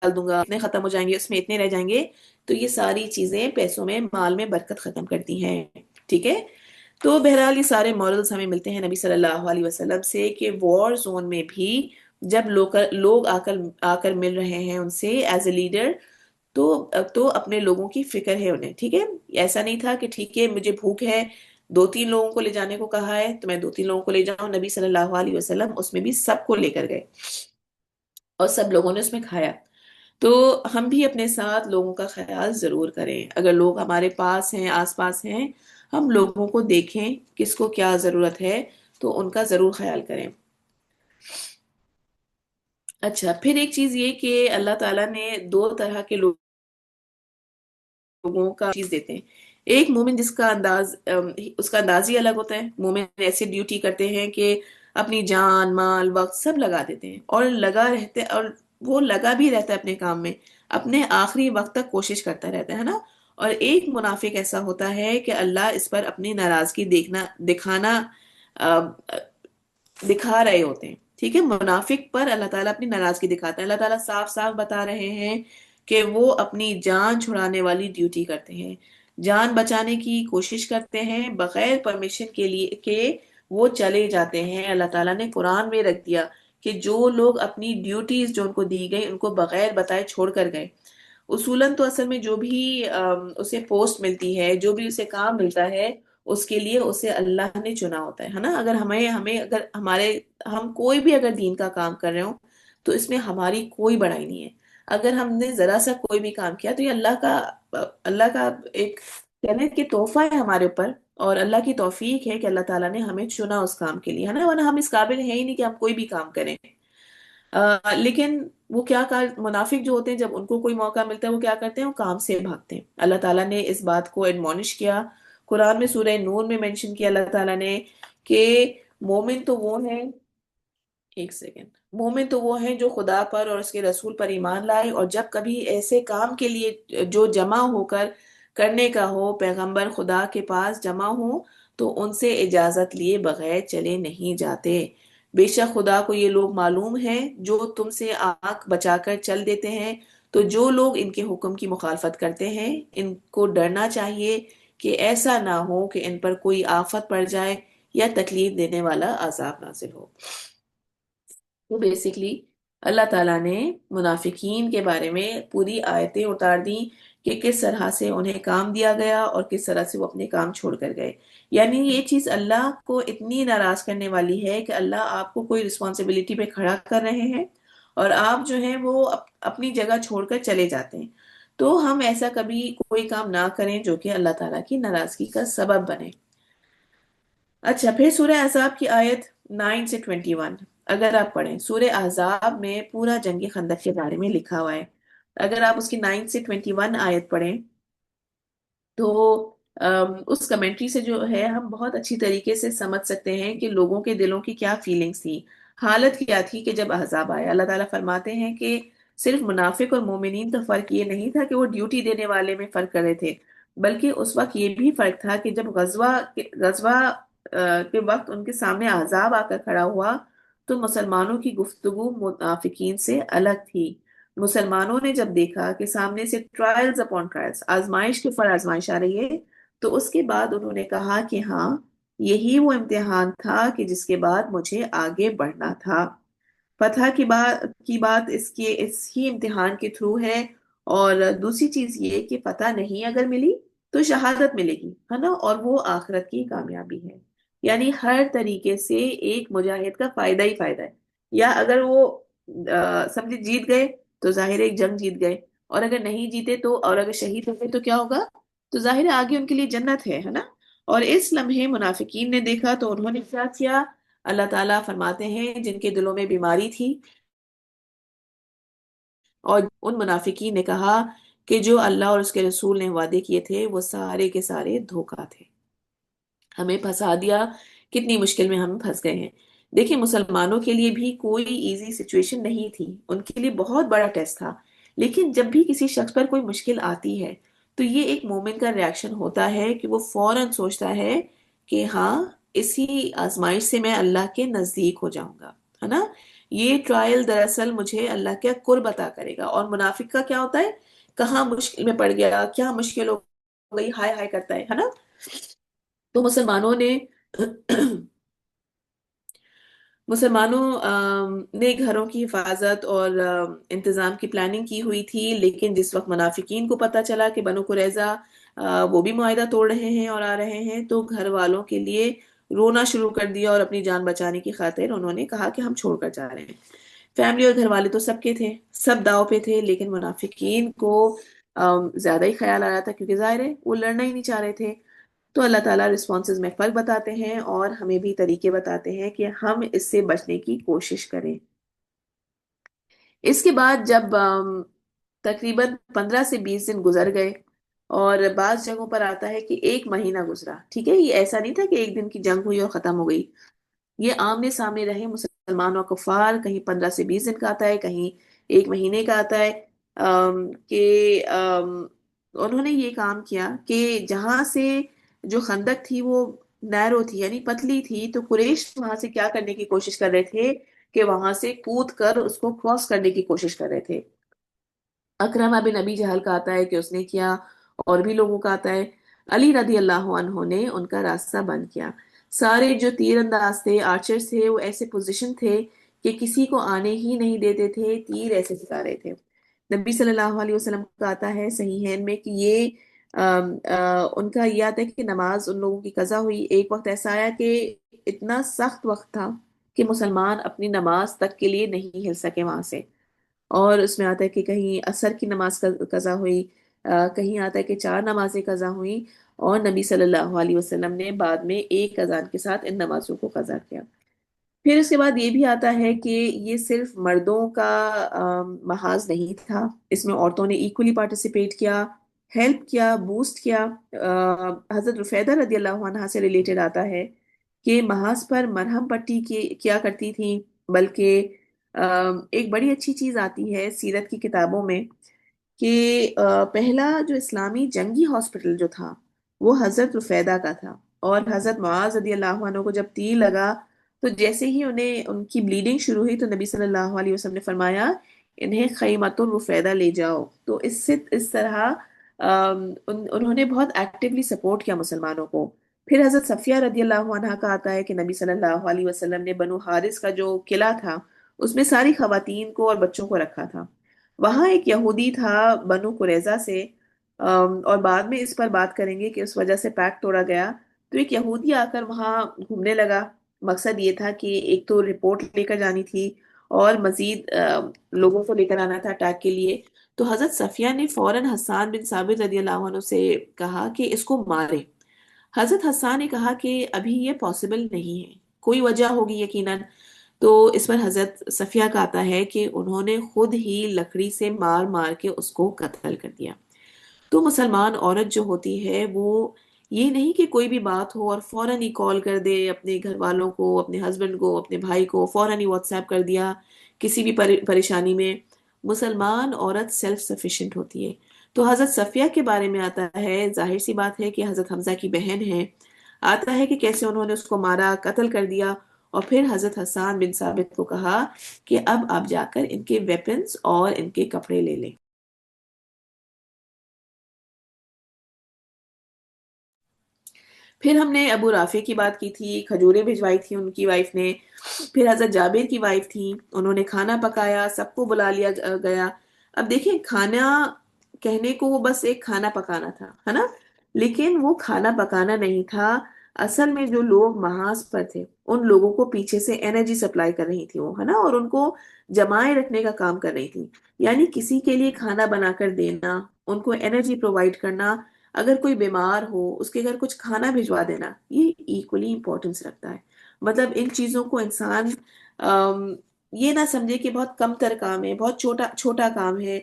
Speaker 1: دوں گا، اتنے ختم ہو جائیں گے، اس میں اتنے رہ جائیں گے. تو یہ ساری چیزیں پیسوں میں، مال میں برکت ختم کرتی ہیں. ٹھیک ہے. تو بہرحال یہ سارے مورلز ہمیں ملتے ہیں نبی صلی اللہ علیہ وسلم سے کہ وار زون میں بھی جب لوگ آ کر مل رہے ہیں ان سے ایز اے لیڈر، تو اپنے لوگوں کی فکر ہے انہیں. ٹھیک ہے. ایسا نہیں تھا کہ ٹھیک ہے مجھے بھوک ہے، 2-3 لوگوں کو لے جانے کو کہا ہے تو میں 2-3 لوگوں کو لے جاؤں. نبی صلی اللہ علیہ وسلم اس میں بھی سب کو لے کر گئے اور سب لوگوں نے اس میں کھایا. تو ہم بھی اپنے ساتھ لوگوں کا خیال ضرور کریں. اگر لوگ ہمارے پاس ہیں، آس پاس ہیں، ہم لوگوں کو دیکھیں کس کو کیا ضرورت ہے تو ان کا ضرور خیال کریں۔ اچھا، پھر ایک چیز یہ کہ اللہ تعالیٰ نے دو طرح کے لوگوں کا چیز دیتے ہیں۔ ایک مومن جس کا اس کا انداز ہی الگ ہوتا ہے۔ مومن ایسے ڈیوٹی کرتے ہیں کہ اپنی جان مال وقت سب لگا دیتے ہیں اور لگا رہتے، اور وہ لگا بھی رہتا ہے اپنے کام میں، اپنے آخری وقت تک کوشش کرتا رہتا ہے نا۔ اور ایک منافق ایسا ہوتا ہے کہ اللہ اس پر اپنی ناراضگی دکھانا آ، دکھا رہے ہوتے ہیں، ٹھیک ہے۔ منافق پر اللہ تعالیٰ اپنی ناراضگی دکھاتا ہے۔ اللہ تعالیٰ صاف صاف بتا رہے ہیں کہ وہ اپنی جان چھڑانے والی ڈیوٹی کرتے ہیں، جان بچانے کی کوشش کرتے ہیں بغیر پرمیشن کے لیے کہ وہ چلے جاتے ہیں۔ اللہ تعالیٰ نے قرآن میں رکھ دیا کہ جو لوگ اپنی ڈیوٹیز جو ان کو دی گئی ان کو بغیر بتائے چھوڑ کر گئے، اصولاً تو اصل میں جو بھی اسے پوسٹ ملتی ہے، جو بھی اسے کام ملتا ہے، اس کے لیے اسے اللہ نے چنا ہوتا ہے نا۔ اگر اگر ہم کوئی بھی اگر دین کا کام کر رہے ہوں تو اس میں ہماری کوئی بڑائی نہیں ہے۔ اگر ہم نے ذرا سا کوئی بھی کام کیا تو یہ اللہ کا ایک کہنے کہ تحفہ ہے ہمارے اوپر، اور اللہ کی توفیق ہے کہ اللہ تعالیٰ نے ہمیں چنا اس کام کے لیے، ہے نا، ورنہ ہم اس قابل ہیں ہی نہیں کہ ہم کوئی بھی کام کریں۔ لیکن وہ کیا منافق جو ہوتے ہیں جب ان کو کوئی موقع ملتا ہے وہ کیا کرتے ہیں، وہ کام سے بھاگتے ہیں۔ اللہ تعالیٰ نے اس بات کو ایڈمونش کیا قرآن میں، سورہ نور میں مینشن کیا اللہ تعالیٰ نے کہ مومن تو وہ ہیں، ایک سیکنڈ، مومن تو وہ ہیں جو خدا پر اور اس کے رسول پر ایمان لائے، اور جب کبھی ایسے کام کے لیے جو جمع ہو کر کرنے کا ہو، پیغمبر خدا کے پاس جمع ہو تو ان سے اجازت لیے بغیر چلے نہیں جاتے۔ بے شک خدا کو یہ لوگ معلوم ہیں جو تم سے آنکھ بچا کر چل دیتے ہیں، تو جو لوگ ان کے حکم کی مخالفت کرتے ہیں ان کو ڈرنا چاہیے کہ ایسا نہ ہو کہ ان پر کوئی آفت پڑ جائے یا تکلیف دینے والا عذاب نازل ہو۔ تو بیسیکلی اللہ تعالیٰ نے منافقین کے بارے میں پوری آیتیں اتار دیں کہ کس طرح سے انہیں کام دیا گیا اور کس طرح سے وہ اپنے کام چھوڑ کر گئے۔ یعنی یہ چیز اللہ کو اتنی ناراض کرنے والی ہے کہ اللہ آپ کو کوئی رسپانسبلٹی پہ کھڑا کر رہے ہیں اور آپ جو ہیں وہ اپنی جگہ چھوڑ کر چلے جاتے ہیں۔ تو ہم ایسا کبھی کوئی کام نہ کریں جو کہ اللہ تعالیٰ کی ناراضگی کا سبب بنے۔ اچھا، پھر سورہ احزاب کی آیت 9 سے 21 اگر آپ پڑھیں، سورہ احزاب میں پورا جنگ خندق کے بارے میں لکھا ہوا ہے۔ اگر آپ اس کی 9 سے 21 آیت پڑھیں تو اس کمنٹری سے جو ہے ہم بہت اچھی طریقے سے سمجھ سکتے ہیں کہ لوگوں کے دلوں کی کیا فیلنگز تھی، حالت کیا تھی کہ جب احزاب آیا۔ اللہ تعالیٰ فرماتے ہیں کہ صرف منافق اور مومنین کا فرق یہ نہیں تھا کہ وہ ڈیوٹی دینے والے میں فرق کر رہے تھے، بلکہ اس وقت یہ بھی فرق تھا کہ جب غزوہ کے وقت ان کے سامنے احزاب آ کر کھڑا ہوا تو مسلمانوں کی گفتگو منافقین سے الگ تھی۔ مسلمانوں نے جب دیکھا کہ سامنے سے ٹرائلز اپون ٹرائلز، آزمائش کے اوپر آزمائش آ رہی ہے، تو اس کے بعد انہوں نے کہا کہ ہاں، یہی وہ امتحان تھا کہ جس کے بعد مجھے آگے بڑھنا تھا۔ فتح کی بات اس ہی امتحان کے تھرو ہے، اور دوسری چیز یہ کہ فتح نہیں اگر ملی تو شہادت ملے گی، ہے نا، اور وہ آخرت کی کامیابی ہے۔ یعنی ہر طریقے سے ایک مجاہد کا فائدہ ہی فائدہ ہے۔ یا اگر وہ سمجھے جیت گئے تو ظاہر ہے ایک جنگ جیت گئے، اور اگر نہیں جیتے تو، اور اگر شہید ہو گئے تو کیا ہوگا؟ تو ظاہر ہے آگے ان کے لیے جنت ہے نا۔ اور اس لمحے منافقین نے دیکھا تو انہوں نے کیا کیا؟ اللہ تعالیٰ فرماتے ہیں جن کے دلوں میں بیماری تھی، اور ان منافقین نے کہا کہ جو اللہ اور اس کے رسول نے وعدے کیے تھے وہ سارے کے سارے دھوکہ تھے، ہمیں پھنسا دیا، کتنی مشکل میں ہم پھنس گئے ہیں۔ دیکھیں، مسلمانوں کے لیے بھی کوئی ایزی سچویشن نہیں تھی، ان کے لیے بہت بڑا ٹیسٹ تھا، لیکن جب بھی کسی شخص پر کوئی مشکل آتی ہے تو یہ ایک مومن کا ریاکشن ہوتا ہے کہ وہ فوراً سوچتا ہے کہ ہاں، اسی آزمائش سے میں اللہ کے نزدیک ہو جاؤں گا، ہے نا۔ یہ ٹرائل دراصل مجھے اللہ کا قرب عطا کرے گا۔ اور منافق کا کیا ہوتا ہے؟ کہاں مشکل میں پڑ گیا، کیا مشکل ہو گئی، ہائے ہائے کرتا ہے نا۔ تو مسلمانوں نے گھروں کی حفاظت اور انتظام کی پلاننگ کی ہوئی تھی، لیکن جس وقت منافقین کو پتا چلا کہ بنو قریظہ وہ بھی معاہدہ توڑ رہے ہیں اور آ رہے ہیں، تو گھر والوں کے لیے رونا شروع کر دیا، اور اپنی جان بچانے کی خاطر انہوں نے کہا کہ ہم چھوڑ کر جا رہے ہیں۔ فیملی اور گھر والے تو سب کے تھے، سب داؤ پہ تھے، لیکن منافقین کو زیادہ ہی خیال آ رہا تھا، کیونکہ ظاہر ہے وہ لڑنا ہی نہیں چاہ رہے تھے۔ تو اللہ تعالیٰ رسپانسز میں فرق بتاتے ہیں اور ہمیں بھی طریقے بتاتے ہیں کہ ہم اس سے بچنے کی کوشش کریں۔ اس کے بعد جب تقریباً 15 سے 20 دن گزر گئے، اور بعض جگہوں پر آتا ہے کہ 1 مہینہ گزرا، ٹھیک ہے، یہ ایسا نہیں تھا کہ ایک دن کی جنگ ہوئی اور ختم ہو گئی، یہ آمنے سامنے رہے مسلمان اور کفار، کہیں 15 سے 20 دن کا آتا ہے، کہیں 1 مہینے کا آتا ہے، کہ انہوں نے یہ کام کیا کہ جہاں سے جو خندق تھی وہ نیرو تھی یعنی پتلی تھی، تو قریش وہاں سے کیا کرنے کی کوشش کر رہے تھے کہ وہاں سے کود کر اس کو کراس کرنے کی کوشش کر رہے تھے۔ اکرمہ بن ابی جہل کا آتا ہے کہ اس نے کیا، اور بھی لوگوں کا آتا ہے، علی رضی اللہ عنہ نے ان کا راستہ بند کیا۔ سارے جو تیر انداز تھے، آرچرز تھے، وہ ایسے پوزیشن تھے کہ کسی کو آنے ہی نہیں دیتے تھے، تیر ایسے چلا رہے تھے۔ نبی صلی اللہ علیہ وسلم کا آتا ہے صحیحین میں کہ یہ ان کا یہ آتا ہے کہ نماز ان لوگوں کی قضا ہوئی۔ ایک وقت ایسا آیا کہ اتنا سخت وقت تھا کہ مسلمان اپنی نماز تک کے لیے نہیں ہل سکے وہاں سے، اور اس میں آتا ہے کہ کہیں عصر کی نماز قضا ہوئی، کہیں آتا ہے کہ 4 نمازیں قضا ہوئیں، اور نبی صلی اللہ علیہ وسلم نے بعد میں ایک اذان کے ساتھ ان نمازوں کو قضا کیا۔ پھر اس کے بعد یہ بھی آتا ہے کہ یہ صرف مردوں کا محاذ نہیں تھا، اس میں عورتوں نے ایکولی پارٹیسپیٹ کیا، ہیلپ کیا، بوسٹ کیا۔ حضرت رفیدہ رضی اللہ عنہا سے ریلیٹڈ آتا ہے کہ محاذ پر مرہم پٹی کیا کرتی تھیں، بلکہ ایک بڑی اچھی چیز آتی ہے سیرت کی کتابوں میں کہ پہلا جو اسلامی جنگی ہاسپٹل جو تھا وہ حضرت رفیدہ کا تھا، اور حضرت معاذ رضی اللہ عنہ کو جب تیر لگا تو جیسے ہی انہیں ان کی بلیڈنگ شروع ہوئی تو نبی صلی اللہ علیہ وسلم نے فرمایا انہیں خیمۃ الرفیدہ لے جاؤ۔ تو اس طرح انہوں نے بہت ایکٹیولی سپورٹ کیا مسلمانوں کو۔ پھر حضرت صفیہ رضی اللہ عنہا کا آتا ہے کہ نبی صلی اللہ علیہ وسلم نے بنو حارث کا جو قلعہ تھا اس میں ساری خواتین کو اور بچوں کو رکھا تھا۔ وہاں ایک یہودی تھا بنو قریظہ سے، اور بعد میں اس پر بات کریں گے کہ اس وجہ سے پیکٹ توڑا گیا۔ تو ایک یہودی آ کر وہاں گھومنے لگا، مقصد یہ تھا کہ ایک تو رپورٹ لے کر جانی تھی اور مزید لوگوں کو لے کر آنا تھا اٹیک کے لیے۔ تو حضرت صفیہ نے فوراً حسان بن ثابت رضی اللہ عنہ سے کہا کہ اس کو مارے۔ حضرت حسان نے کہا کہ ابھی یہ پاسبل نہیں ہے، کوئی وجہ ہوگی یقیناً۔ تو اس پر حضرت صفیہ کا آتا ہے کہ انہوں نے خود ہی لکڑی سے مار مار کے اس کو قتل کر دیا۔ تو مسلمان عورت جو ہوتی ہے وہ یہ نہیں کہ کوئی بھی بات ہو اور فوراً ہی کال کر دے اپنے گھر والوں کو، اپنے ہسبینڈ کو، اپنے بھائی کو، فوراً ہی واٹس ایپ کر دیا کسی بھی پریشانی میں۔ مسلمان عورت سیلف سفیشینٹ ہوتی ہے۔ تو حضرت صفیہ کے بارے میں آتا ہے، ظاہر سی بات ہے کہ حضرت حمزہ کی بہن ہے، آتا ہے کہ کیسے انہوں نے اس کو مارا، قتل کر دیا، اور پھر حضرت حسان بن ثابت کو کہا کہ اب آپ جا کر ان کے ویپنز اور ان کے کپڑے لے لیں۔ پھر ہم نے ابو رافع کی بات کی تھی، کھجوریں بھجوائی تھی ان کی وائف نے۔ پھر حضرت جابر کی وائف تھی، انہوں نے کھانا پکایا، سب کو بلا لیا گیا۔ اب دیکھیں، کھانا کہنے کو وہ بس ایک کھانا پکانا تھا، ہے نا، لیکن وہ کھانا پکانا نہیں تھا، اصل میں جو لوگ محاذ پر تھے ان لوگوں کو پیچھے سے انرجی سپلائی کر رہی تھی وہ، ہے نا، اور ان کو جمائے رکھنے کا کام کر رہی تھی۔ یعنی کسی کے لیے کھانا بنا کر دینا، ان کو انرجی پرووائڈ کرنا، اگر کوئی بیمار ہو اس کے گھر کچھ کھانا بھجوا دینا، یہ ایکولی امپورٹنس رکھتا ہے۔ مطلب ان چیزوں کو انسان یہ نہ سمجھے کہ بہت کم تر کام ہے، بہت چھوٹا چھوٹا کام ہے،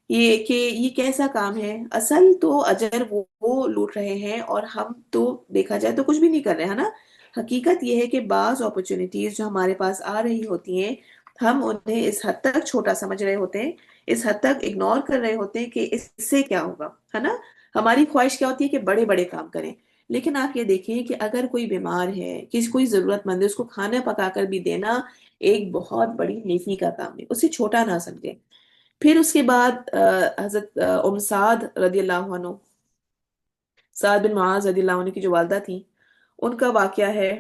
Speaker 1: یہ کہ یہ کیسا کام ہے۔ اصل تو اجر وہ لوٹ رہے ہیں اور ہم تو دیکھا جائے تو کچھ بھی نہیں کر رہے ہیں نا۔ حقیقت یہ ہے کہ بعض اپرچونیٹیز جو ہمارے پاس آ رہی ہوتی ہیں ہم انہیں اس حد تک چھوٹا سمجھ رہے ہوتے ہیں، اس حد تک اگنور کر رہے ہوتے ہیں کہ اس سے کیا ہوگا، ہے نا۔ ہماری خواہش کیا ہوتی ہے کہ بڑے بڑے کام کریں، لیکن آپ یہ دیکھیں کہ اگر کوئی بیمار ہے، کسی کوئی ضرورت مند ہے، اس کو کھانا پکا کر بھی دینا ایک بہت بڑی نیکی کا کام ہے، اسے چھوٹا نہ سمجھیں۔ پھر اس کے بعد حضرت ام سعد رضی اللہ عنہ، سعد بن معاذ رضی اللہ عنہ کی جو والدہ تھی، ان کا واقعہ ہے۔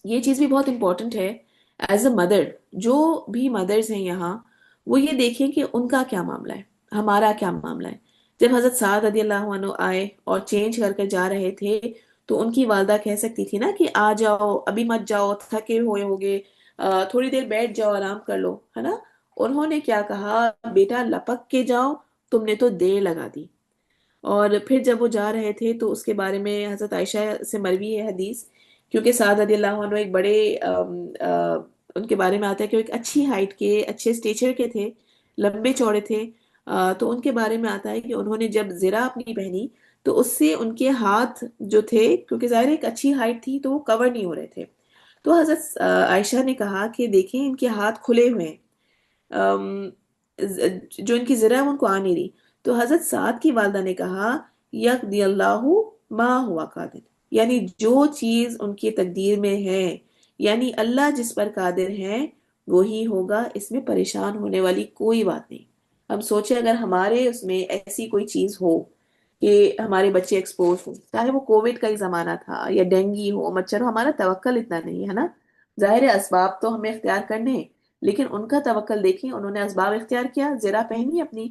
Speaker 1: یہ چیز بھی بہت امپورٹنٹ ہے ایز اے مدر، جو بھی مدرز ہیں یہاں وہ یہ دیکھیں کہ ان کا کیا معاملہ ہے، ہمارا کیا معاملہ ہے۔ جب حضرت سعد رضی اللہ عنہ آئے اور چینج کر کے جا رہے تھے تو ان کی والدہ کہہ سکتی تھی نا کہ آ جاؤ، ابھی مت جاؤ، تھکے ہوئے ہوگے، تھوڑی دیر بیٹھ جاؤ، آرام کر لو، ہے نا۔ انہوں نے کیا کہا، بیٹا لپک کے جاؤ، تم نے تو دیر لگا دی۔ اور پھر جب وہ جا رہے تھے تو اس کے بارے میں حضرت عائشہ سے مروی ہے حدیث، کیونکہ سعد رضی اللہ عنہ ایک بڑے ان کے بارے میں آتا ہے کہ وہ ایک اچھی ہائٹ کے، اچھے اسٹیچر کے تھے، لمبے چوڑے تھے۔ تو ان کے بارے میں آتا ہے کہ انہوں نے جب زرہ اپنی پہنی تو اس سے ان کے ہاتھ جو تھے، کیونکہ ظاہر ہے ایک اچھی ہائٹ تھی تو وہ کور نہیں ہو رہے تھے، تو حضرت عائشہ نے کہا کہ دیکھیں ان کے ہاتھ کھلے ہوئے ہیں، ام، جو ان کی زرہ ہے وہ ان کو آ نہیں رہی۔ تو حضرت سعد کی والدہ نے کہا یقضی اللہ ما ہوا قادر، یعنی جو چیز ان کی تقدیر میں ہے، یعنی اللہ جس پر قادر ہے وہی ہوگا، اس میں پریشان ہونے والی کوئی بات نہیں۔ ہم سوچیں اگر ہمارے اس میں ایسی کوئی چیز ہو کہ ہمارے بچے ایکسپوز ہو، چاہے وہ کووڈ کا ہی زمانہ تھا یا ڈینگی ہو، مچھر ہو، ہمارا توکل اتنا نہیں ہے نا، ظاہر ہے اسباب تو ہمیں اختیار کرنے ہیں، لیکن ان کا توکل دیکھیں، انہوں نے اسباب اختیار کیا، زرہ پہنی اپنی،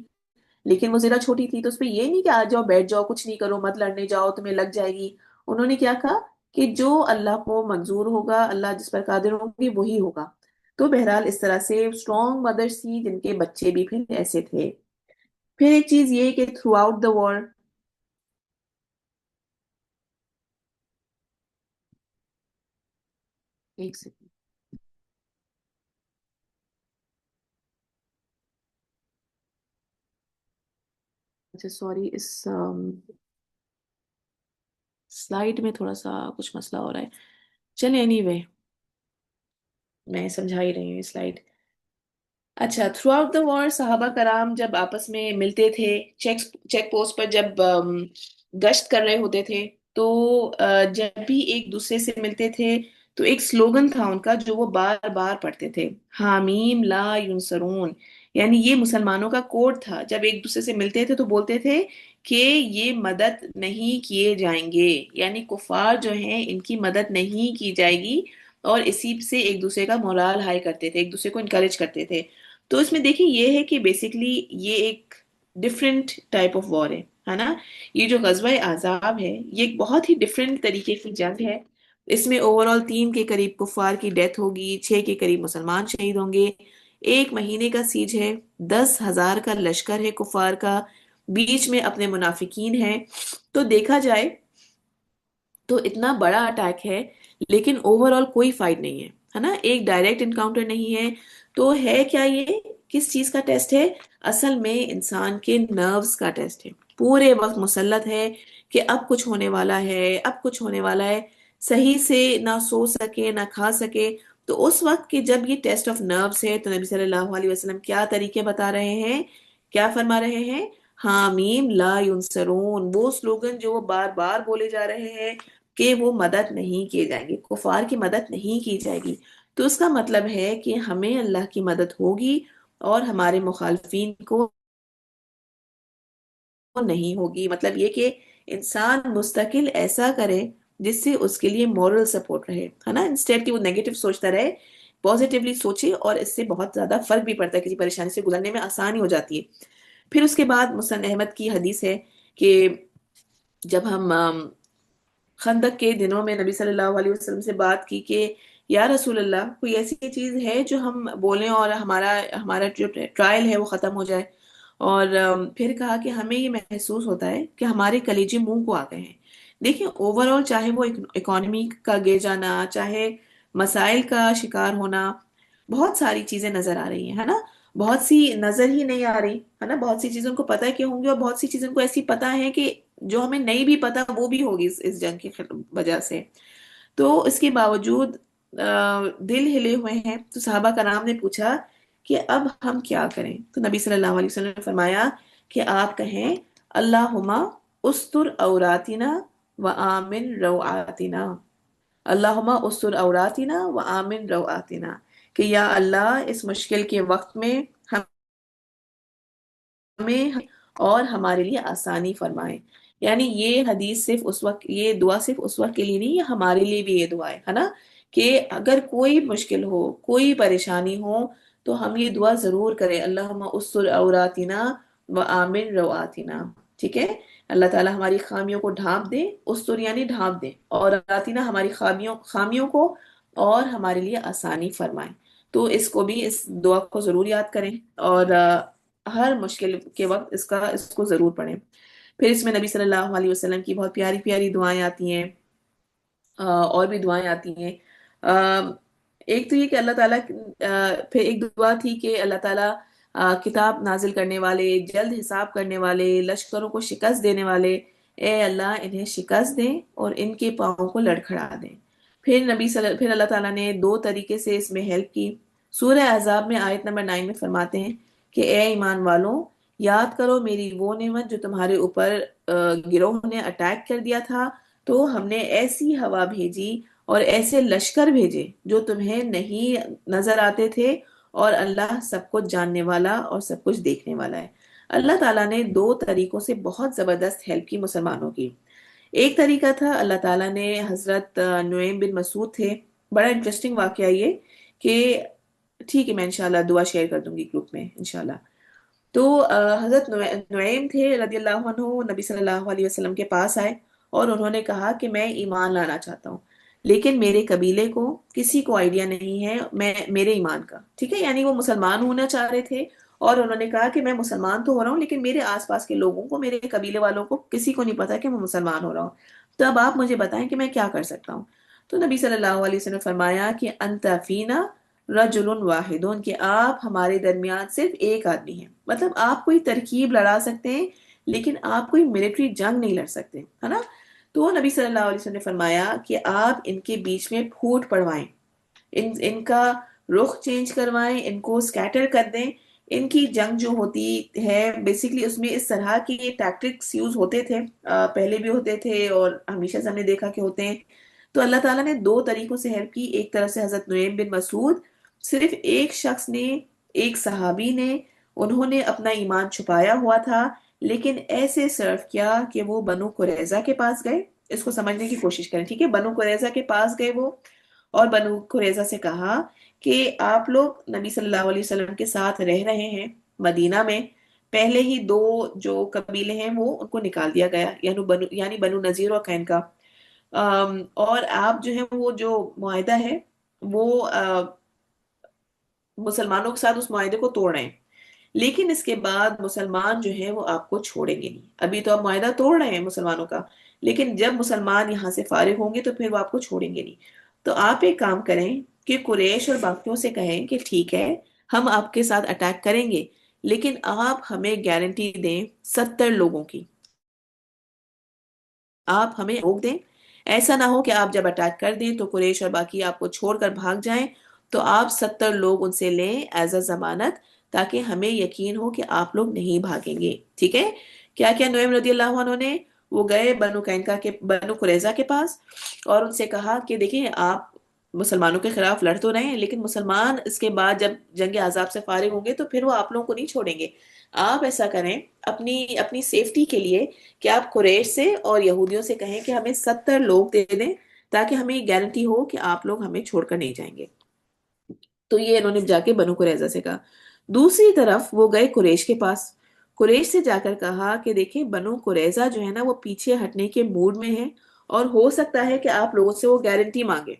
Speaker 1: لیکن وہ زرہ چھوٹی تھی تو اس پہ یہ نہیں کہ آ جاؤ بیٹھ جاؤ کچھ نہیں کرو مت لڑنے جاؤ تمہیں لگ جائے گی۔ انہوں نے کیا کہا کہ جو اللہ کو منظور ہوگا، اللہ جس پر قادر ہوگی وہی ہوگا۔ تو بہرحال اس طرح سے اسٹرانگ مدرس تھی جن کے بچے بھی پھر ایسے تھے۔ پھر ایک چیز یہ کہ تھرو آؤٹ دا وار، ایک سیکنڈ، اچھا سوری، اس سلائیڈ میں تھوڑا سا کچھ مسئلہ ہو رہا ہے، چلے اینی وے میں سمجھا ہی رہی ہوں یہ سلائیڈ۔ اچھا، تھرو آؤٹ دا وار صحابہ کرام جب آپس میں ملتے تھے، چیک پوسٹ پر جب گشت کر رہے ہوتے تھے، تو جب بھی ایک دوسرے سے ملتے تھے تو ایک سلوگن تھا ان کا جو وہ بار بار پڑھتے تھے، حامیم لا ینصرون، یعنی یہ مسلمانوں کا کوڈ تھا، جب ایک دوسرے سے ملتے تھے تو بولتے تھے کہ یہ مدد نہیں کیے جائیں گے، یعنی کفار جو ہیں ان کی مدد نہیں کی جائے گی، اور اسی سے ایک دوسرے کا مورال ہائی کرتے تھے، ایک دوسرے کو انکریج کرتے تھے۔ تو اس میں دیکھیں یہ ہے کہ بیسیکلی یہ ایک ڈفرینٹ ٹائپ آف وار ہے نا، یہ جو غزوہ احزاب ہے یہ ایک بہت ہی ڈفرینٹ طریقے کی جنگ ہے، اس میں اوور آل 3 کے قریب کفار کی ڈیتھ ہوگی، 6 کے قریب مسلمان شہید ہوں گے، 1 مہینے کا سیج ہے، 10,000 کا لشکر ہے کفار کا، بیچ میں اپنے منافقین ہیں، تو دیکھا جائے تو اتنا بڑا اٹیک ہے، لیکن اوور آل کوئی فائٹ نہیں ہے نا، ایک ڈائریکٹ انکاؤنٹر نہیں ہے، تو ہے کیا یہ کس چیز کا ٹیسٹ ہے؟ اصل میں انسان کے نروز کا ٹیسٹ ہے، پورے وقت مسلط ہے کہ اب کچھ ہونے والا ہے، اب کچھ ہونے والا ہے، صحیح سے نہ سو سکے نہ کھا سکے۔ تو اس وقت کہ جب یہ ٹیسٹ آف نروز ہے تو نبی صلی اللہ علیہ وسلم کیا طریقے بتا رہے ہیں، کیا فرما رہے ہیں؟ حامیم لا ینصرون، وہ سلوگن جو وہ بار بار بولے جا رہے ہیں کہ وہ مدد نہیں کیے جائیں گے، کفار کی مدد نہیں کی جائے گی، تو اس کا مطلب ہے کہ ہمیں اللہ کی مدد ہوگی اور ہمارے مخالفین کو نہیں ہوگی، مطلب یہ کہ انسان مستقل ایسا کرے جس سے اس کے لیے مورل سپورٹ رہے، ہے نا، انسٹیٹ کہ وہ نیگیٹو سوچتا رہے، پازیٹیولی سوچے، اور اس سے بہت زیادہ فرق بھی پڑتا ہے، کسی پریشانی سے گزرنے میں آسانی ہو جاتی ہے۔ پھر اس کے بعد مسند احمد کی حدیث ہے کہ جب ہم خندق کے دنوں میں نبی صلی اللہ علیہ وسلم سے بات کی کہ یا رسول اللہ کوئی ایسی چیز ہے جو ہم بولیں اور ہمارا ہمارا جو ٹرائل ہے وہ ختم ہو جائے، اور پھر کہا کہ ہمیں یہ محسوس ہوتا ہے کہ ہمارے کلیجے منہ کو آ گئے ہیں۔ دیکھیں اوور آل چاہے وہ اکانومی کا گر جانا، چاہے مسائل کا شکار ہونا، بہت ساری چیزیں نظر آ رہی ہیں، ہے نا، بہت سی نظر ہی نہیں آ رہی، ہے نا، بہت سی چیزوں کو پتہ کہ ہوں گی، اور بہت سی چیزوں کو ایسی پتہ ہے کہ جو ہمیں نہیں بھی پتا وہ بھی ہوگی اس جنگ کی وجہ سے۔ تو اس کے باوجود دل ہلے ہوئے ہیں، تو صحابہ کرام نے پوچھا کہ اب ہم کیا کریں؟ تو نبی صلی اللہ علیہ وسلم نے فرمایا کہ آپ کہیں اللہم استر عوراتنا و آمن روعاتنا، اللہم استر عوراتنا و آمن روعاتنا، کہ یا اللہ اس مشکل کے وقت میں ہمیں اور ہمارے لیے آسانی فرمائے۔ یعنی یہ حدیث صرف اس وقت، یہ دعا صرف اس وقت کے لیے نہیں، یہ ہمارے لیے بھی یہ دعا ہے نا، کہ اگر کوئی مشکل ہو، کوئی پریشانی ہو، تو ہم یہ دعا ضرور کریں، اللہم استر عوراتنا و آمن روآتنا، ٹھیک ہے؟ اللہ تعالیٰ ہماری خامیوں کو ڈھانپ دے، استر یعنی ڈھانپ دے، اور عوراتنا ہماری خامیوں کو، اور ہمارے لیے آسانی فرمائے۔ تو اس کو بھی، اس دعا کو ضرور یاد کریں، اور ہر مشکل کے وقت اس کو ضرور پڑھیں۔ پھر اس میں نبی صلی اللہ علیہ وسلم کی بہت پیاری پیاری دعائیں آتی ہیں، اور بھی دعائیں آتی ہیں۔ ایک تو یہ کہ اللہ تعالیٰ، پھر ایک دعا تھی کہ اللہ تعالیٰ کتاب نازل کرنے والے، جلد حساب کرنے والے، لشکروں کو شکست دینے والے، اے اللہ انہیں شکست دیں اور ان کے پاؤں کو لڑکھڑا دیں۔ پھر اللہ تعالیٰ نے دو طریقے سے اس میں ہیلپ کی۔ سورہ احزاب میں آیت نمبر 9 میں فرماتے ہیں کہ اے ایمان والوں، یاد کرو میری وہ نعمت جو تمہارے اوپر گروہ نے اٹیک کر دیا تھا، تو ہم نے ایسی ہوا بھیجی اور ایسے لشکر بھیجے جو تمہیں نہیں نظر آتے تھے، اور اللہ سب کچھ جاننے والا اور سب کچھ دیکھنے والا ہے۔ اللہ تعالیٰ نے دو طریقوں سے بہت زبردست ہیلپ کی مسلمانوں کی۔ ایک طریقہ تھا، اللہ تعالیٰ نے حضرت نعیم بن مسعود تھے، بڑا انٹرسٹنگ واقعہ یہ کہ، ٹھیک ہے میں انشاءاللہ دعا شیئر کر دوں گی گروپ میں انشاءاللہ۔ تو حضرت نعیم تھے رضی اللہ عنہ، نبی صلی اللہ علیہ وسلم کے پاس آئے اور انہوں نے کہا کہ میں ایمان لانا چاہتا ہوں، لیکن میرے قبیلے کو کسی کو آئیڈیا نہیں ہے میرے ایمان کا، ٹھیک ہے، یعنی وہ مسلمان ہونا چاہ رہے تھے، اور انہوں نے کہا کہ میں مسلمان تو ہو رہا ہوں لیکن میرے آس پاس کے لوگوں کو، میرے قبیلے والوں کو کسی کو نہیں پتا کہ میں مسلمان ہو رہا ہوں، تو اب آپ مجھے بتائیں کہ میں کیا کر سکتا ہوں۔ تو نبی صلی اللہ علیہ وسلم نے فرمایا کہ انت فینا رجل واحدون، کہ آپ ہمارے درمیان صرف ایک آدمی ہیں، مطلب آپ کوئی ترکیب لڑا سکتے ہیں لیکن آپ کوئی ملٹری جنگ نہیں لڑ سکتے، ہے نا۔ تو نبی صلی اللہ علیہ وسلم نے فرمایا کہ آپ ان کے بیچ میں پھوٹ پڑوائیں، ان کا رخ چینج کروائیں، ان کو سکیٹر کر دیں۔ ان کی جنگ جو ہوتی ہے بیسیکلی اس میں اس طرح کے ٹیکٹکس یوز ہوتے تھے، پہلے بھی ہوتے تھے اور ہمیشہ سے ہم نے دیکھا کہ ہوتے ہیں۔ تو اللہ تعالیٰ نے دو طریقوں سے ہیلپ کی، ایک طرف سے حضرت نعیم بن مسعود، صرف ایک شخص نے، ایک صحابی نے، انہوں نے اپنا ایمان چھپایا ہوا تھا لیکن ایسے سرو کیا کہ وہ بنو قریظہ کے پاس گئے۔ اس کو سمجھنے کی کوشش کریں، ٹھیک ہے، بنو قریظہ کے پاس گئے وہ، اور بنو قریظہ سے کہا کہ آپ لوگ نبی صلی اللہ علیہ وسلم کے ساتھ رہ رہے ہیں مدینہ میں، پہلے ہی دو جو قبیلے ہیں وہ ان کو نکال دیا گیا، یعنی بنو نذیر اور قینقاع، اور آپ جو ہے وہ جو معاہدہ ہے وہ مسلمانوں کے ساتھ اس معاہدے کو توڑ رہے ہیں، لیکن اس کے بعد مسلمان جو ہیں وہ آپ کو چھوڑیں گے نہیں۔ ابھی تو آپ معاہدہ توڑ رہے ہیں مسلمانوں کا، لیکن جب مسلمان یہاں سے فارغ ہوں گے تو پھر وہ آپ کو چھوڑیں گے نہیں۔ تو آپ ایک کام کریں کہ قریش اور باقیوں سے کہیں کہ ٹھیک ہے ہم آپ کے ساتھ اٹیک کریں گے، لیکن آپ ہمیں گارنٹی دیں 70 لوگوں کی، آپ ہمیں روک دیں، ایسا نہ ہو کہ آپ جب اٹیک کر دیں تو قریش اور باقی آپ کو چھوڑ کر بھاگ جائیں، تو آپ 70 لوگ ان سے لیں ایز اے ضمانت، تاکہ ہمیں یقین ہو کہ آپ لوگ نہیں بھاگیں گے، ٹھیک ہے۔ کیا کیا نعیم رضی اللہ عنہ نے، وہ گئے بنو قریظہ کے پاس اور ان سے کہا کہ دیکھیں آپ مسلمانوں کے خلاف لڑ تو رہے ہیں، لیکن مسلمان اس کے بعد جب جنگ عذاب سے فارغ ہوں گے تو پھر وہ آپ لوگوں کو نہیں چھوڑیں گے۔ آپ ایسا کریں اپنی اپنی سیفٹی کے لیے کہ آپ قریش سے اور یہودیوں سے کہیں کہ ہمیں 70 لوگ دے دیں، تاکہ ہمیں یہ گارنٹی ہو کہ آپ لوگ ہمیں چھوڑ کر نہیں جائیں گے۔ تو یہ انہوں نے جا کے بنو قریظہ سے کہا۔ دوسری طرف وہ گئے قریش کے پاس، قریش سے جا کر کہا کہ دیکھیں بنو قریظہ جو ہے نا وہ پیچھے ہٹنے کے موڈ میں ہے، اور ہو سکتا ہے کہ آپ لوگوں سے وہ گارنٹی مانگے۔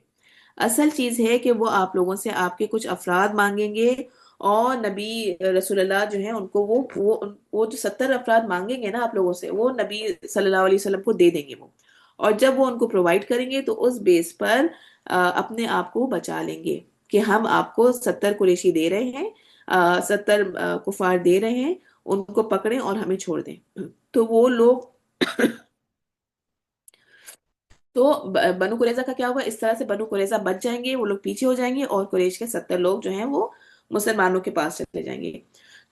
Speaker 1: اصل چیز ہے کہ وہ آپ لوگوں سے آپ کے کچھ افراد مانگیں گے، اور نبی رسول اللہ جو ہیں ان کو وہ جو 70 افراد مانگیں گے نا آپ لوگوں سے، وہ نبی صلی اللہ علیہ وسلم کو دے دیں گے وہ، اور جب وہ ان کو پرووائڈ کریں گے تو اس بیس پر اپنے آپ کو بچا لیں گے کہ ہم آپ کو 70 قریشی دے رہے ہیں، 70 کفار دے رہے ہیں، ان کو پکڑیں اور ہمیں چھوڑ دیں۔ تو وہ لوگ تو بنو قریظہ کا کیا ہوا، اس طرح سے بنو قریظہ بچ جائیں گے، وہ لوگ پیچھے ہو جائیں گے، اور قریش کے 70 لوگ جو ہیں وہ مسلمانوں کے پاس چلے جائیں گے۔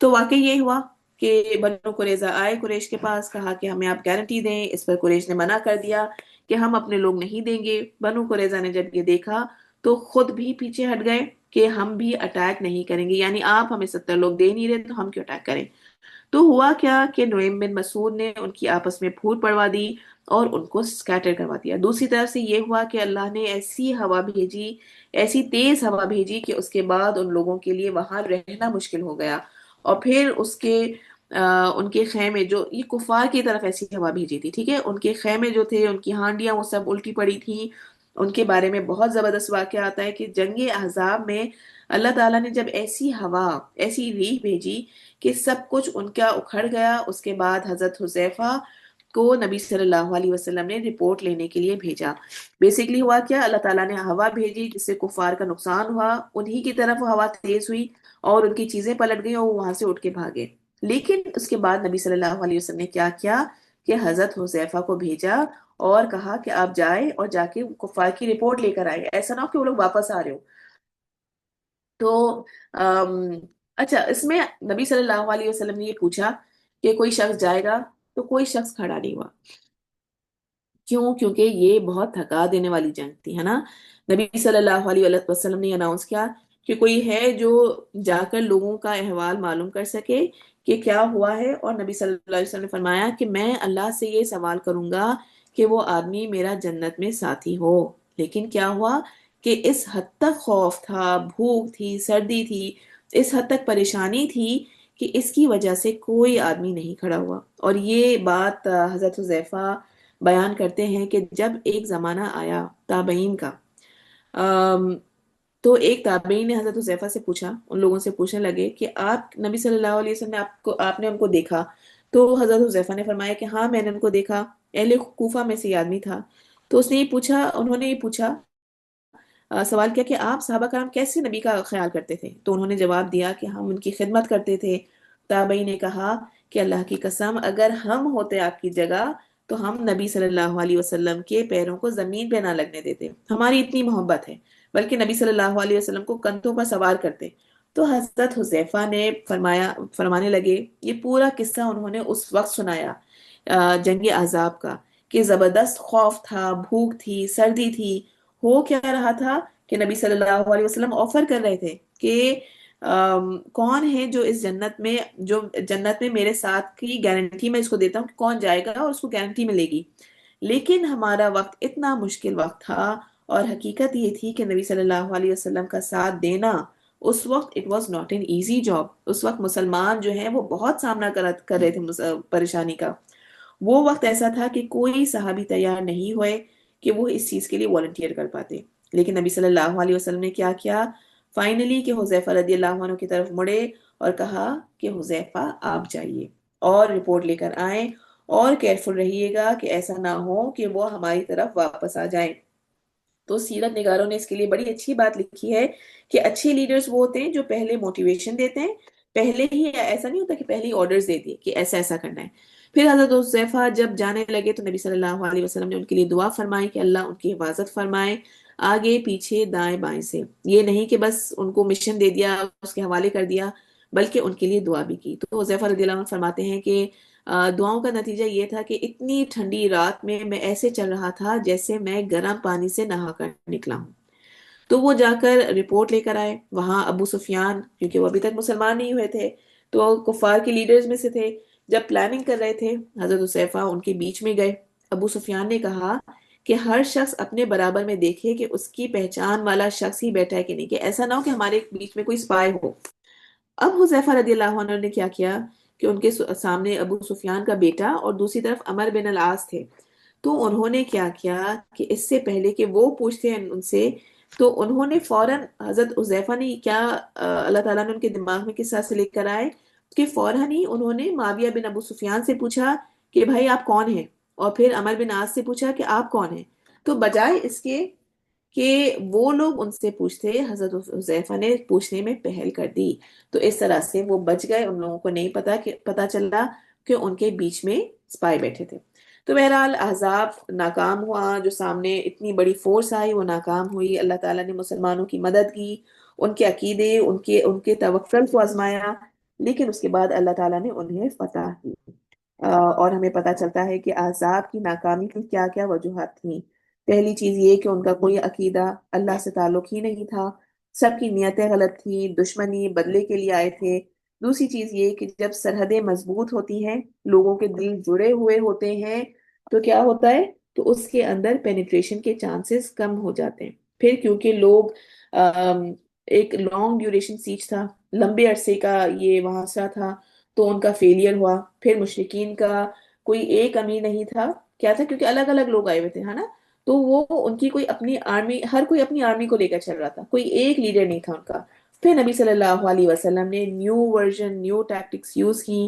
Speaker 1: تو واقعی یہ ہوا کہ بنو قریظہ آئے قریش کے پاس، کہا کہ ہمیں آپ گارنٹی دیں، اس پر قریش نے منع کر دیا کہ ہم اپنے لوگ نہیں دیں گے۔ بنو قریظہ نے جب یہ دیکھا تو خود بھی پیچھے ہٹ گئے کہ ہم بھی اٹیک نہیں کریں گے، یعنی آپ ہمیں 70 لوگ دے نہیں رہے تو ہم کیوں اٹیک کریں۔ تو ہوا کیا کہ نعیم بن مسعود نے ان کی آپس میں پھوٹ پڑوا دی اور ان کو سکیٹر کروا دیا۔ دوسری طرف سے یہ ہوا کہ اللہ نے ایسی ہوا بھیجی، ایسی تیز ہوا بھیجی کہ اس کے بعد ان لوگوں کے لیے وہاں رہنا مشکل ہو گیا، اور پھر ان کے خیمے جو یہ کفار کی طرف ایسی ہوا بھیجی تھی، ٹھیک ہے، ان کے خیمے جو تھے، ان کی ہانڈیاں وہ سب الٹی پڑی تھیں۔ ان کے بارے میں بہت زبردست واقعہ آتا ہے کہ جنگ احزاب میں اللہ تعالیٰ نے جب ایسی ہوا، ایسی ریح بھیجی کہ سب کچھ ان کا اکھڑ گیا۔ اس کے بعد حضرت حذیفہ کو نبی صلی اللہ علیہ وسلم نے رپورٹ لینے کے لیے بھیجا۔ بیسکلی ہوا کیا، اللہ تعالیٰ نے ہوا بھیجی جس سے کفار کا نقصان ہوا، انہی کی طرف وہ ہوا تیز ہوئی اور ان کی چیزیں پلٹ گئیں اور وہ وہاں سے اٹھ کے بھاگے۔ لیکن اس کے بعد نبی صلی اللہ علیہ وسلم نے کیا کیا کہ حضرت حذیفہ کو بھیجا اور کہا کہ آپ جائیں اور جا کے کفار کی رپورٹ لے کر آئے، ایسا نہ ہو کہ وہ لوگ واپس آ رہے ہو۔ تو ام، اچھا، اس میں نبی صلی اللہ علیہ وسلم نے یہ پوچھا کہ کوئی شخص جائے گا، تو کوئی شخص کھڑا نہیں ہوا۔ کیوں؟ کیونکہ یہ بہت تھکا دینے والی جنگ تھی، ہے نا۔ نبی صلی اللہ علیہ وسلم نے اناؤنس کیا کہ کوئی ہے جو جا کر لوگوں کا احوال معلوم کر سکے کہ کیا ہوا ہے، اور نبی صلی اللہ علیہ وسلم نے فرمایا کہ میں اللہ سے یہ سوال کروں گا کہ وہ آدمی میرا جنت میں ساتھی ہو۔ لیکن کیا ہوا کہ اس حد تک خوف تھا، بھوک تھی، سردی تھی، اس حد تک پریشانی تھی کہ اس کی وجہ سے کوئی آدمی نہیں کھڑا ہوا۔ اور یہ بات حضرت حذیفہ بیان کرتے ہیں کہ جب ایک زمانہ آیا تابعین کا، آم، تو ایک تابعین نے حضرت حذیفہ سے پوچھا، ان لوگوں سے پوچھنے لگے کہ آپ نبی صلی اللہ علیہ وسلم نے آپ نے ان کو دیکھا؟ تو حضرت حذیفہ نے فرمایا کہ ہاں میں نے ان کو دیکھا، اہل کوفہ میں سے یہ آدمی تھا۔ تو اس نے یہ پوچھا، انہوں نے یہ پوچھا، سوال کیا کہ آپ صحابہ کرام کیسے نبی کا خیال کرتے تھے؟ تو انہوں نے جواب دیا کہ ہم ان کی خدمت کرتے تھے۔ تابعی نے کہا کہ اللہ کی قسم اگر ہم ہوتے آپ کی جگہ تو ہم نبی صلی اللہ علیہ وسلم کے پیروں کو زمین پہ نہ لگنے دیتے، ہماری اتنی محبت ہے، بلکہ نبی صلی اللہ علیہ وسلم کو کندھوں پر سوار کرتے۔ تو حضرت حذیفہ نے فرمانے لگے، یہ پورا قصہ انہوں نے اس وقت سنایا جنگ احزاب کا، کہ زبردست خوف تھا، بھوک تھی، سردی تھی۔ ہو کیا رہا تھا کہ نبی صلی اللہ علیہ وسلم آفر کر رہے تھے کہ کون ہے جو اس جنت میں میرے ساتھ کی گارنٹی میں اس کو دیتا ہوں کہ کون جائے گا اور اس کو گارنٹی ملے گی۔ لیکن ہمارا وقت اتنا مشکل وقت تھا، اور حقیقت یہ تھی کہ نبی صلی اللہ علیہ وسلم کا ساتھ دینا اس وقت it was not an easy job. اس وقت مسلمان جو ہیں وہ بہت سامنا کر رہے تھے پریشانی کا۔ وہ وقت ایسا تھا کہ کوئی صحابی تیار نہیں ہوئے کہ وہ اس چیز کے لیے والنٹیئر کر پاتے۔ لیکن نبی صلی اللہ علیہ وسلم نے کیا کیا، فائنلی کہ حذیفہ رضی اللہ عنہ کی طرف مڑے اور کہا کہ حذیفہ آپ جائیے اور رپورٹ لے کر آئیں، اور کیئرفل رہیے گا کہ ایسا نہ ہو کہ وہ ہماری طرف واپس آ جائیں۔ تو سیرت نگاروں نے اس کے لیے بڑی اچھی بات لکھی ہے کہ اچھے لیڈرز وہ ہوتے ہیں جو پہلے موٹیویشن دیتے ہیں، پہلے ہی ایسا نہیں ہوتا کہ پہلے ہی آرڈرز دے دیے کہ ایسا ایسا کرنا ہے۔ پھر حضرت حذیفہ جب جانے لگے تو نبی صلی اللہ علیہ وسلم نے ان کے لیے دعا فرمائی کہ اللہ ان کی حفاظت فرمائے، آگے پیچھے دائیں بائیں سے۔ یہ نہیں کہ بس ان کو مشن دے دیا، اس کے حوالے کر دیا، بلکہ ان کے لیے دعا بھی کی۔ تو حذیفہ رضی اللہ عنہ فرماتے ہیں کہ دعاؤں کا نتیجہ یہ تھا کہ اتنی ٹھنڈی رات میں ایسے چل رہا تھا جیسے میں گرم پانی سے نہا کر نکلا ہوں۔ تو وہ جا کر رپورٹ لے کر آئے، وہاں ابو سفیان، کیونکہ وہ ابھی تک مسلمان نہیں ہوئے تھے تو کفار کے لیڈرز میں سے تھے، جب پلاننگ کر رہے تھے حضرت حذیفہ ان کے بیچ میں گئے۔ ابو سفیان نے کہا کہ ہر شخص اپنے برابر میں دیکھے کہ اس کی پہچان والا شخص ہی بیٹھا ہے کہ نہیں، کہ ایسا نہ ہو کہ ہمارے بیچ میں کوئی سپائے ہو۔ اب حذیفہ رضی اللہ عنہ نے کیا کیا کہ ان کے سامنے ابو سفیان کا بیٹا اور دوسری طرف عمر بن العاص تھے۔ تو انہوں نے کیا کیا کہ اس سے پہلے کہ وہ پوچھتے ہیں ان سے، تو انہوں نے فوراً حضرت حذیفہ نے کیا اللہ تعالیٰ نے ان کے دماغ میں کس طرح سے لے کر آئے کہ فوراً ہی انہوں نے معاویہ بن ابو سفیان سے پوچھا کہ بھائی آپ کون ہیں، اور پھر عمر بن عاص سے پوچھا کہ آپ کون ہیں۔ تو بجائے اس کے کہ وہ لوگ ان سے پوچھتے، حضرت حذیفہ نے پوچھنے میں پہل کر دی۔ تو اس طرح سے وہ بچ گئے، ان لوگوں کو نہیں پتا چلا کہ ان کے بیچ میں سپائی بیٹھے تھے۔ تو بہرحال احزاب ناکام ہوا، جو سامنے اتنی بڑی فورس آئی وہ ناکام ہوئی۔ اللہ تعالیٰ نے مسلمانوں کی مدد کی، ان کے عقیدے، ان کے توکل کو آزمایا، لیکن اس کے بعد اللہ تعالیٰ نے انہیں فتح دی۔ اور ہمیں پتا چلتا ہے کہ احزاب کی ناکامی کی کیا کیا وجوہات تھیں۔ پہلی چیز یہ کہ ان کا کوئی عقیدہ اللہ سے تعلق ہی نہیں تھا، سب کی نیتیں غلط تھیں، دشمنی بدلے کے لیے آئے تھے۔ دوسری چیز یہ کہ جب سرحدیں مضبوط ہوتی ہیں، لوگوں کے دل جڑے ہوئے ہوتے ہیں، تو کیا ہوتا ہے، تو اس کے اندر پینیٹریشن کے چانسز کم ہو جاتے ہیں۔ پھر کیونکہ لوگ ایک لانگ ڈیوریشن سیچ تھا، لمبے عرصے کا یہ وہاں سے تھا، تو ان کا فیلئر ہوا۔ پھر مشرکین کا کوئی ایک امیر نہیں تھا، کیا تھا، کیونکہ الگ الگ لوگ آئے ہوئے تھے، ہے نا، تو وہ ان کی کوئی اپنی آرمی، ہر کوئی اپنی آرمی کو لے کر چل رہا تھا، کوئی ایک لیڈر نہیں تھا ان کا۔ پھر نبی صلی اللہ علیہ وسلم نے new version, new tactics use کی،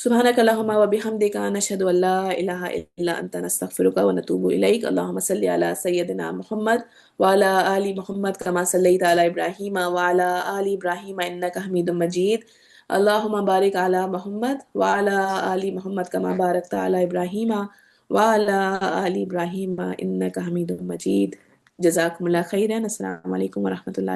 Speaker 1: سبحانك اللهم وبحمدك نشهد أن لا إله إلا أنت نستغفرك ونتوب إليك. اللهم صل على سيدنا محمد وعلى آل محمد كما صليت على إبراهيم وعلى آل إبراهيم إنك حميد مجيد. اللهم بارك على محمد وعلى آل محمد كما باركت على إبراهيم وعلى آل إبراهيم إنك حميد مجيد. جزاكم الله خيرا. السلام عليكم ورحمة الله